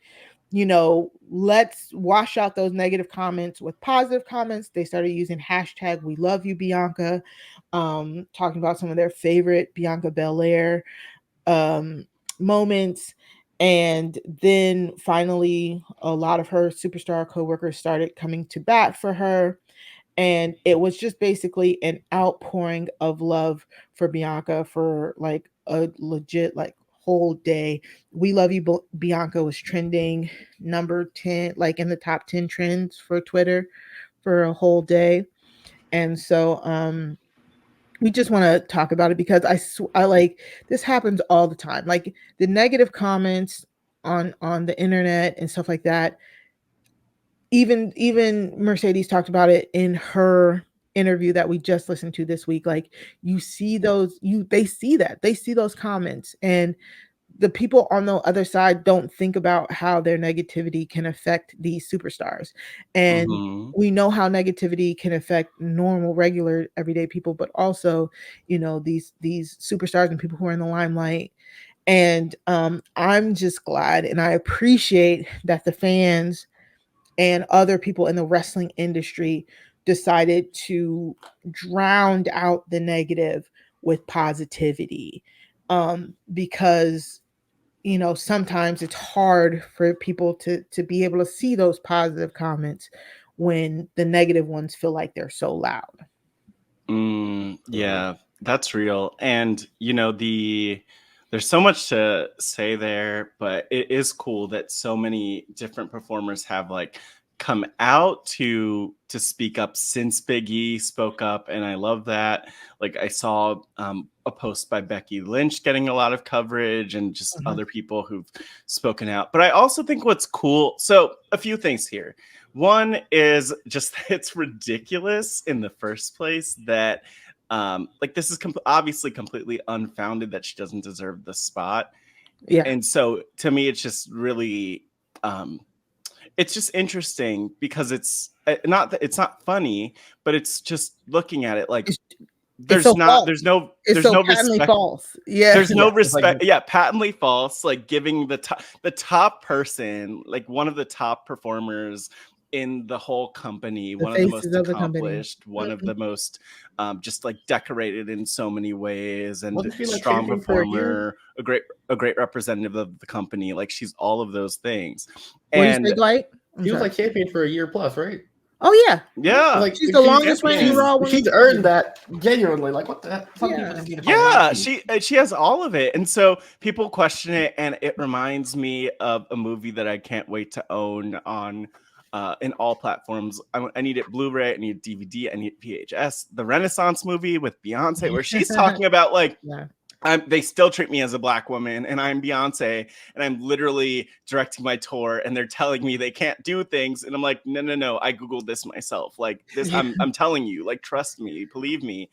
you know, let's wash out those negative comments with positive comments. They started using hashtag we love you, Bianca, talking about some of their favorite Bianca Belair moments. And then finally, a lot of her superstar coworkers started coming to bat for her. And it was just basically an outpouring of love for Bianca for like a legit like whole day. We love you, Bianca was trending number 10, like in the top 10 trends for Twitter for a whole day. And so we just want to talk about it because I like this happens all the time. Like the negative comments on the internet and stuff like that. Even Mercedes talked about it in her interview that we just listened to this week. Like you see they see those comments, and the people on the other side don't think about how their negativity can affect these superstars. And we know how negativity can affect normal, regular, everyday people, but also, you know, these superstars and people who are in the limelight. And I'm just glad and I appreciate that the fans and other people in the wrestling industry decided to drown out the negative with positivity, because you know sometimes it's hard for people to be able to see those positive comments when the negative ones feel like they're so loud. Yeah, that's real. And you know, there's so much to say there, but it is cool that so many different performers have like come out to speak up since Big E spoke up, and I love that. Like I saw a post by Becky Lynch getting a lot of coverage, and just other people who've spoken out. But I also think what's cool, so a few things here. One is just it's ridiculous in the first place that like this is obviously completely unfounded that she doesn't deserve the spot. Yeah. And so to me, it's just really it's just interesting because it's not that it's not funny, but it's just looking at it like there's so not false. there's no it's there's so no patently respect. False. Yeah. There's no Yeah, it's like- respect. Yeah, patently false. Like giving the top person, like one of the top performers in the whole company, one of the most faces of the company. accomplished, one of the most just like decorated in so many ways, and Wasn't she, like, strong champion for a year? performer, a great representative of the company. Like she's all of those things. What And do you say, Dwight? He was like champion for a year plus, right? Oh yeah. yeah, Like She's the longest reigning Raw Women's She's earned that genuinely. Like what the heck? Some Yeah. people just need to find yeah, she has all of it, and so people question it, and it reminds me of a movie that I can't wait to own on in all platforms. I need it Blu-ray, I need DVD, I need VHS. The Renaissance movie with Beyonce, where she's talking about like they still treat me as a Black woman, and I'm Beyonce, and I'm literally directing my tour, and they're telling me they can't do things, and I'm like, no, I googled this myself. Like this, I'm telling you, like trust me, believe me.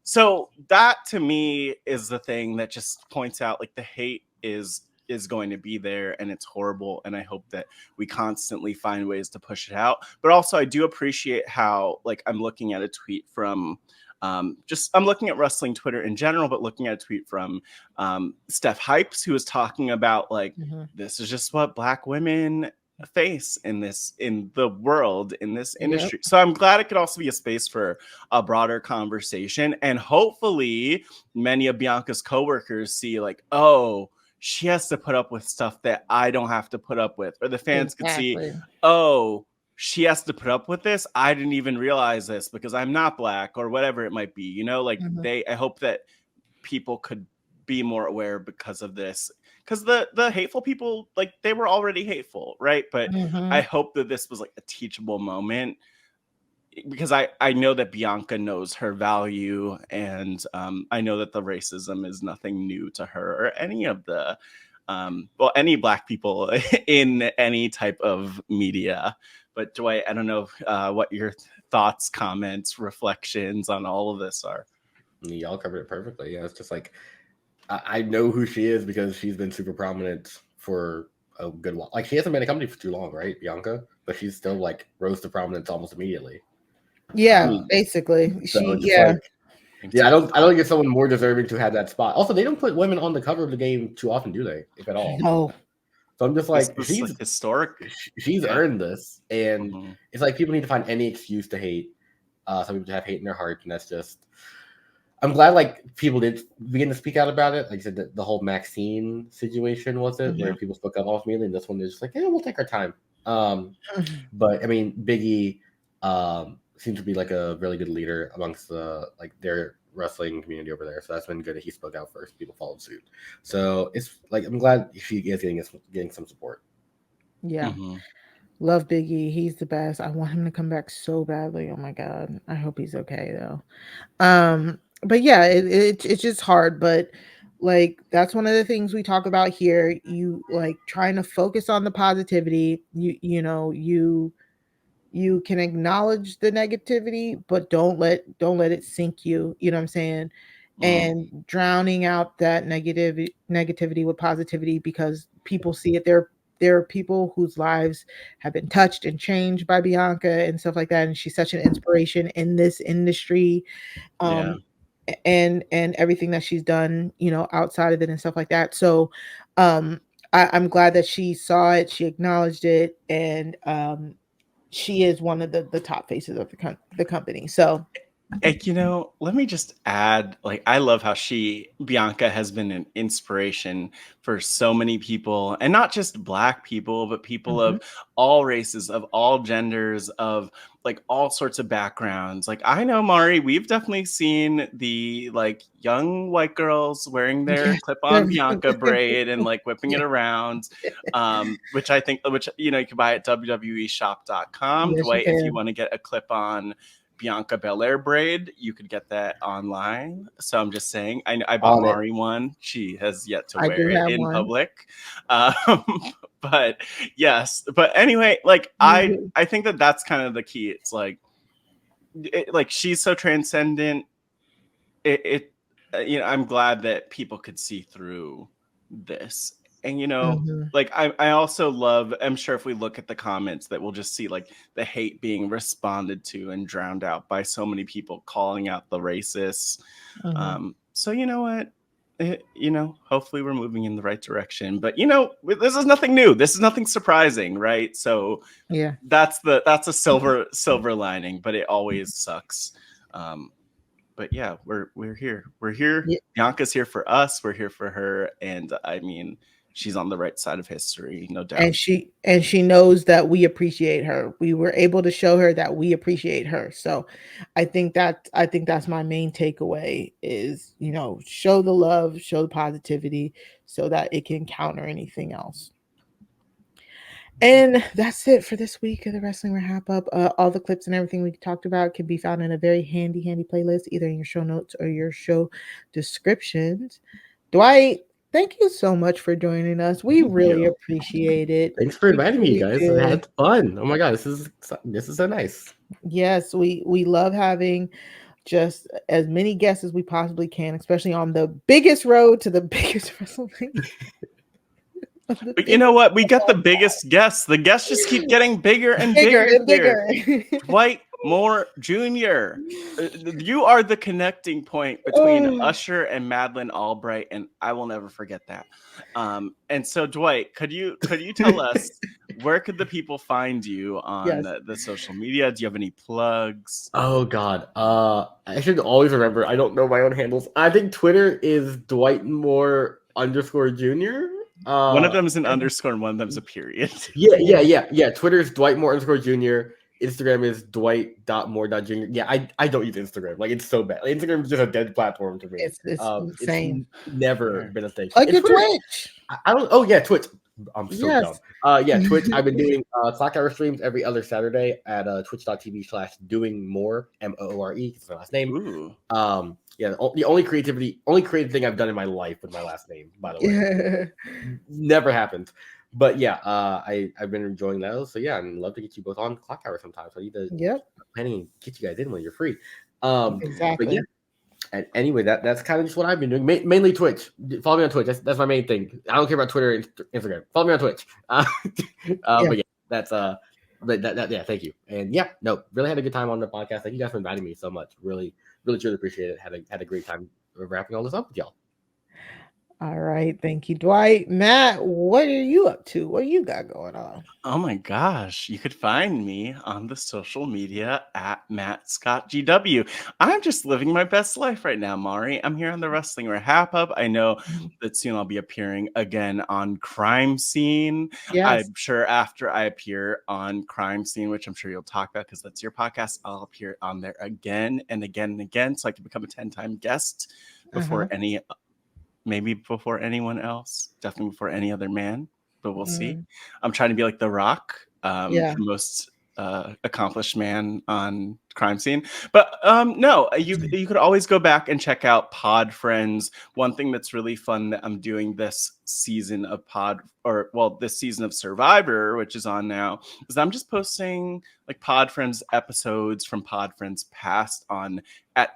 So that to me is the thing that just points out like the hate is going to be there, and it's horrible, and I hope that we constantly find ways to push it out. But also I do appreciate how like I'm looking at a tweet from I'm looking at wrestling Twitter in general, but looking at a tweet from Steph Hypes, who was talking about like this is just what Black women face in the world, in this industry. So I'm glad it could also be a space for a broader conversation, and hopefully many of Bianca's coworkers see like, oh, she has to put up with stuff that I don't have to put up with, or the fans could see, oh, she has to put up with this. I didn't even realize this because I'm not Black or whatever it might be. You know, like I hope that people could be more aware because of this. Because the hateful people, like they were already hateful, right? But I hope that this was like a teachable moment, because I know that Bianca knows her value, and I know that the racism is nothing new to her or any of the any Black people in any type of media. But Dwight, I don't know what your thoughts, comments, reflections on all of this are. Y'all covered it perfectly. Yeah, it's just like I know who she is because she's been super prominent for a good while. Like she hasn't been in a company for too long, right, Bianca? But she's still like rose to prominence almost immediately. Yeah, basically. So I don't think it's someone more deserving to have that spot. Also, they don't put women on the cover of the game too often, do they? If at all. No. So I'm just like, she's like historic. She's earned this, and it's like people need to find any excuse to hate. Some people have hate in their heart, and that's just. I'm glad like people did begin to speak out about it. Like I said, the whole Maxine situation was it, where people spoke up ultimately, and this one is just like, yeah, we'll take our time. But I mean, Biggie seems to be like a really good leader amongst the like their wrestling community over there. So that's been good that he spoke out first. People followed suit. So it's like I'm glad she is getting some support. Yeah. Love Biggie. He's the best. I want him to come back so badly. Oh my God. I hope he's okay though. But yeah, it's just hard. But like that's one of the things we talk about here. You like trying to focus on the positivity. You can acknowledge the negativity, but don't let it sink you. You know what I'm saying? And drowning out that negativity with positivity, because people see it. There are people whose lives have been touched and changed by Bianca and stuff like that. And she's such an inspiration in this industry. And everything that she's done, outside of it and stuff like that. So I'm glad that she saw it, she acknowledged it, and she is one of the top faces of the company. So like, let me just add, like, I love how Bianca has been an inspiration for so many people, and not just Black people, but people of all races, of all genders, of like all sorts of backgrounds. Like, I know, Mari, we've definitely seen the like young white girls wearing their clip-on Bianca braid and like whipping it around, which I think, you can buy at www.shop.com. Yes, Dwight, if you want to get a clip-on Bianca Belair braid, you could get that online. So I'm just saying, I bought Mari one. She has yet to wear it in public. But yes, but anyway, like I think that's kind of the key. It's like, like she's so transcendent. I'm glad that people could see through this. And like I also love, I'm sure if we look at the comments that we'll just see like the hate being responded to and drowned out by so many people calling out the racists. So you know what? Hopefully we're moving in the right direction. But this is nothing new. This is nothing surprising, right? So yeah, that's a silver lining, but it always sucks. But yeah, we're here. We're here. Yeah. Bianca's here for us. We're here for her. And I mean, she's on the right side of history, no doubt. And she knows that we appreciate her. We were able to show her that we appreciate her. So I think that's my main takeaway is, show the love, show the positivity so that it can counter anything else. And that's it for this week of the Wrestling Wrap-Up. All the clips and everything we talked about can be found in a very handy playlist, either in your show notes or your show descriptions. Dwight, thank you so much for joining us. We really appreciate it. Thanks for inviting me, you guys. I had fun. Oh my God, this is so nice. Yes, we love having just as many guests as we possibly can, especially on the biggest road to the biggest WrestleMania. But you know what? We got the biggest guests. The guests just keep getting bigger and bigger. Dwight Moore Jr. You are the connecting point between Usher and Madeleine Albright, and I will never forget that. And so, Dwight, could you tell us where could the people find you on the social media? Do you have any plugs? Oh God, I should always remember. I don't know my own handles. I think Twitter is Dwight Moore _Jr. One of them is an underscore and one of them is a period. Yeah. Twitter's Dwight Moore _Jr. Instagram is Dwight.Moore.Jr. Yeah, I don't use Instagram. Like, it's so bad. Like, Instagram is just a dead platform to me. It's insane. It's never been a thing. Like your Twitch. I don't. Oh yeah, Twitch. I'm so dumb. Yeah, Twitch. I've been doing clock hour streams every other Saturday at twitch.tv/doingmore MOORE. It's my last name. Ooh. Yeah, the only creative thing I've done in my life with my last name, by the way. Never happened. But yeah, I've been enjoying those. So yeah, I'd love to get you both on clock hour sometime. So I need to planning and get you guys in when you're free. Exactly. But yeah. And anyway, that's kind of just what I've been doing. Mainly Twitch. Follow me on Twitch. That's my main thing. I don't care about Twitter and Instagram. Follow me on Twitch. But yeah, that's yeah. Thank you. And yeah, no, really had a good time on the podcast. Thank you guys for inviting me so much. Really truly appreciate it. Had a great time wrapping all this up with y'all. All right. Thank you, Dwight. Matt, what are you up to? What you got going on? Oh my gosh. You could find me on the social media at MattScottGW. I'm just living my best life right now, Mari. I'm here on the Wrestling RHAPUp. I know that soon I'll be appearing again on Crime Scene. Yes. I'm sure after I appear on Crime Scene, which I'm sure you'll talk about because that's your podcast, I'll appear on there again and again and again so I can become a 10-time guest before maybe before anyone else, definitely before any other man, but we'll see. I'm trying to be like The Rock, the most accomplished man on Crime Scene. But no, you could always go back and check out Pod Friends. One thing that's really fun that I'm doing this season of this season of Survivor, which is on now, is I'm just posting like Pod Friends episodes from Pod Friends past on at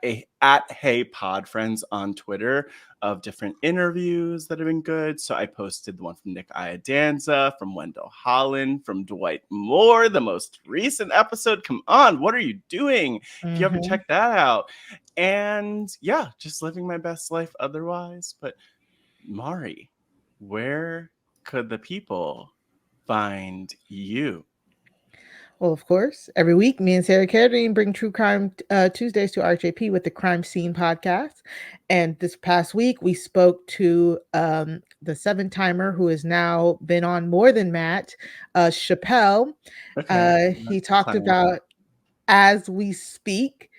Hey Pod Friends on Twitter of different interviews that have been good. So I posted the one from Nick Iadanza, from Wendell Holland, from Dwight Moore, the most recent episode. Come on, what are you doing? If you haven't checked that out. And yeah, just living my best life otherwise. But Mari, where could the people find you? Well, of course, every week, me and Sarah Carradine bring True Crime Tuesdays to RHAP with the Crime Scene podcast. And this past week, we spoke to the 7-timer who has now been on more than Matt, Chappelle. He talked about As We Speak,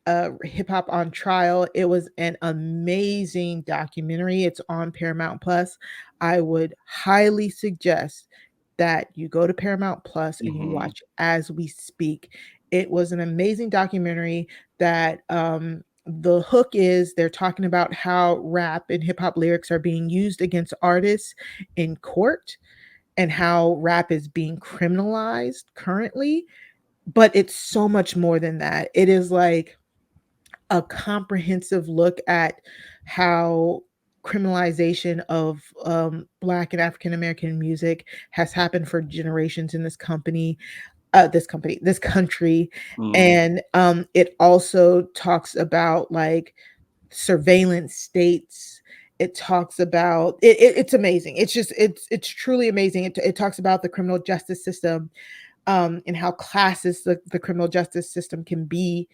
Hip Hop on Trial. It was an amazing documentary. It's on Paramount Plus. I would highly suggest that you go to Paramount Plus and you watch As We Speak. It was an amazing documentary that the hook is they're talking about how rap and hip hop lyrics are being used against artists in court and how rap is being criminalized currently. But it's so much more than that. It is like a comprehensive look at how criminalization of Black and African American music has happened for generations in this country. And it also talks about like surveillance states. It talks about it's amazing. It's truly amazing. It talks about the criminal justice system and how classist the criminal justice system can be.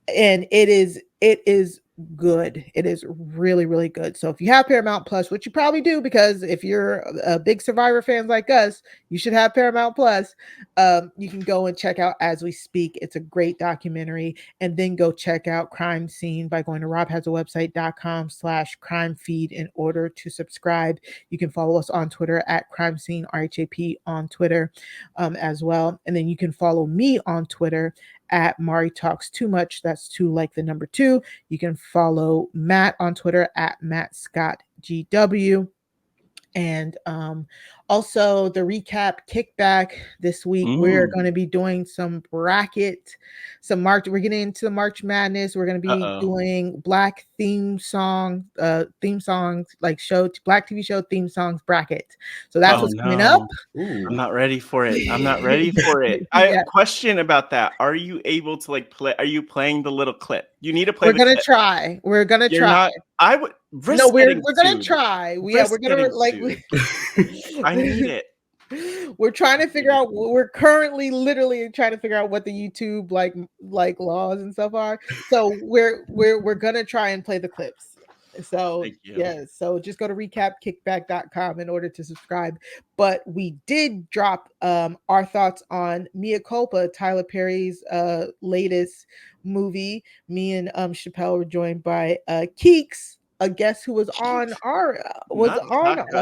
And it is good. It is really, really good. So if you have Paramount Plus, which you probably do, because if you're a big Survivor fan like us, you should have Paramount Plus. You can go and check out As We Speak. It's a great documentary. And then go check out Crime Scene by going to robhasawebsite.com/crime feed in order to subscribe. You can follow us on Twitter at Crime Scene RHAP on Twitter as well. And then you can follow me on Twitter at Mari Talks Too Much. That's 2 like the number 2. You can follow Matt on Twitter at MattScottGW. And also the recap kickback this week. We're going to be doing some bracket, we're getting into the March Madness. We're going to be doing Black theme songs, like Black TV show theme songs bracket. So that's what's coming up. Ooh. I'm not ready for it. I have a question about that. Are you able to like play? Are you playing the little clip? You need to play. We're gonna try. We're gonna try. I would. We're gonna try. We're gonna like. I need it. We're trying to figure out. We're currently literally trying to figure out what the YouTube like laws and stuff are. So we're gonna try and play the clips. So Thank you. yeah, so just go to recapkickback.com in order to subscribe. But we did drop our thoughts on Mea Culpa, Tyler Perry's latest movie. Me and Chappelle were joined by Keeks, a guest who was on our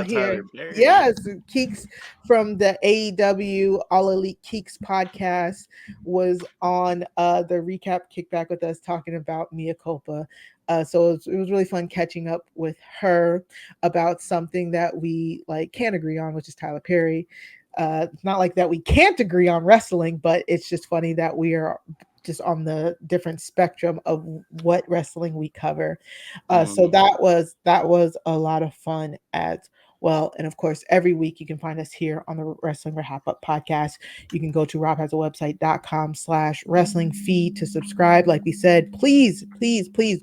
here. Yes, Keeks from the AEW All Elite Keeks podcast was on the recap kickback with us talking about Mea Culpa. So it was really fun catching up with her about something that we like can't agree on, which is Tyler Perry. It's not like that we can't agree on wrestling, but it's just funny that we are just on the different spectrum of what wrestling we cover. So that was a lot of fun as well. And of course, every week you can find us here on the Wrestling RHAPUp podcast. You can go to robhasawebsite.com/wrestling feed to subscribe. Like we said, please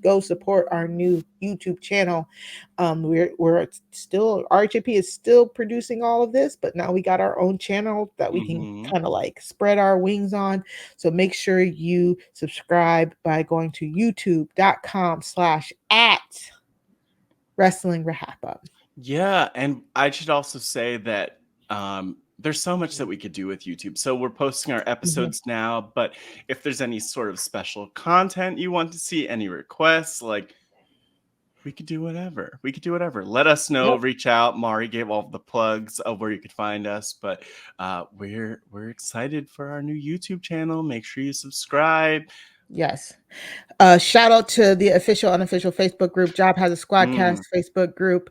go support our new YouTube channel. We're still, RHAP is still producing all of this, but now we got our own channel that we can kind of like spread our wings on. So make sure you subscribe by going to youtube.com/@Wrestling RHAPUp. Yeah, and I should also say that there's so much that we could do with YouTube. So we're posting our episodes now, but if there's any sort of special content you want to see, any requests, like we could do whatever. Let us know. Yep. Reach out. Mari gave all the plugs of where you could find us, but we're excited for our new YouTube channel. Make sure you subscribe. Yes. Shout out to the official, unofficial Facebook group, Job Has a Squadcast Facebook group.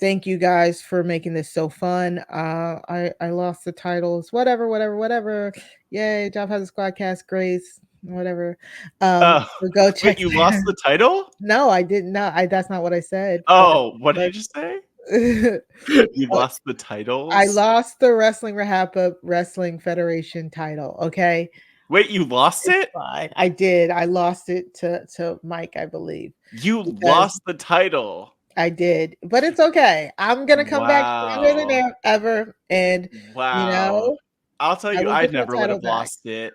Thank you guys for making this so fun. I lost the titles. Whatever. Yay, Job Has a Squadcast, Grace, whatever. So go check. Wait, you lost the title? No, I didn't. No, that's not what I said. Oh, what did you just say? You lost the titles? I lost the Wrestling RHAPUp Wrestling Federation title. Okay. Wait, you lost it? Fine. I did. I lost it to Mike, I believe. You lost the title. I did, but it's okay. I'm gonna come back stronger than ever. And you know, I'll tell you, I never would have lost it.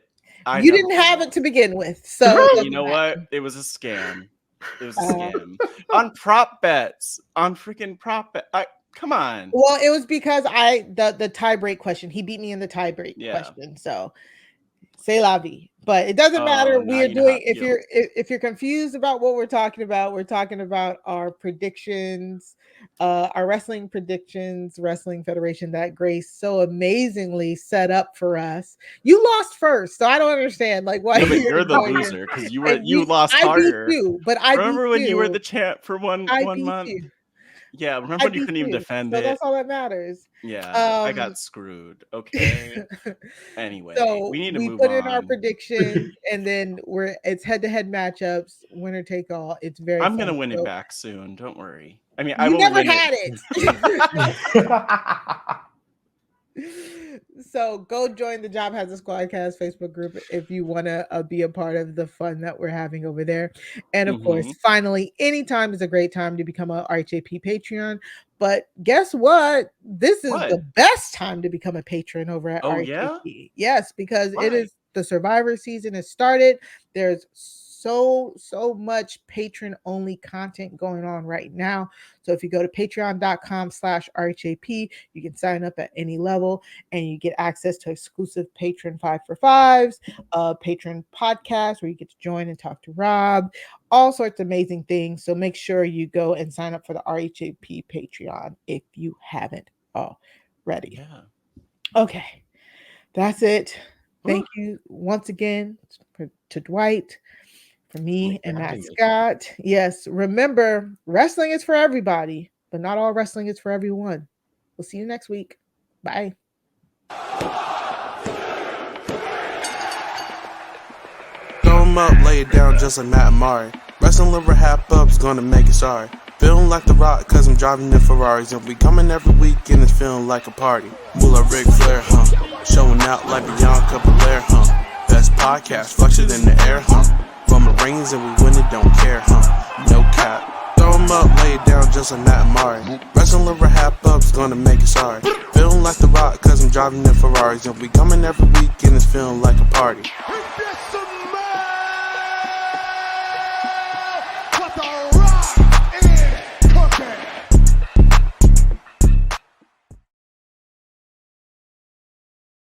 You didn't have it to begin with, so you know what? It was a scam. It was a scam on prop bets. On freaking prop bet. Come on. Well, it was because the tie break question. He beat me in the tie break question. So c'est la vie. But it doesn't matter. We are doing, if you're confused about what we're talking about our predictions, our wrestling predictions, Wrestling Federation that Grace so amazingly set up for us. You lost first, so I don't understand like why. No, but you're the loser because you lost harder. I beat you, but I remember when you were the champ for one month. You. Yeah, remember when you couldn't even defend it? That's all that matters. Yeah, I got screwed. Okay. Anyway, so we need to move on. We put on. in our predictions, and then it's head-to-head matchups, winner take all. It's very. I'm gonna win it back soon. Don't worry. I mean, I never had it. So go join the Job Has a Squadcast Facebook group if you want to be a part of the fun that we're having over there. And of course, finally, anytime is a great time to become a RHAP Patreon. But guess what? This is the best time to become a patron over at RHAP. Yeah? Yes, because it is the Survivor season has started. There's so much patron only content going on right now. So if you go to patreon.com/RHAP, you can sign up at any level and you get access to exclusive patron 5 for 5s, patron podcast where you get to join and talk to Rob, all sorts of amazing things. So make sure you go and sign up for the RHAP Patreon if you haven't already. Yeah. Okay. That's it. Thank you once again to Dwight, for me and Matt Scott. Yes, remember, wrestling is for everybody, but not all wrestling is for everyone. We'll see you next week. Bye. Throw 'em up, lay it down just like Matt and Mari. Wrestling RHAPUp's gonna make it sorry. Feeling like The Rock, cause I'm driving in Ferraris. And we coming every week and it's feeling like a party. Mula Ric Flair, showing out like Bianca Belair, Best podcast, flush it in the air, From the rings and we win it, don't care, No cap. Throw 'em up, lay it down just like Matt and Mari. Wrestling RHAPUp's gonna make it sorry. Feeling like The Rock, cause I'm driving in Ferraris. And we coming every week and it's feeling like a party.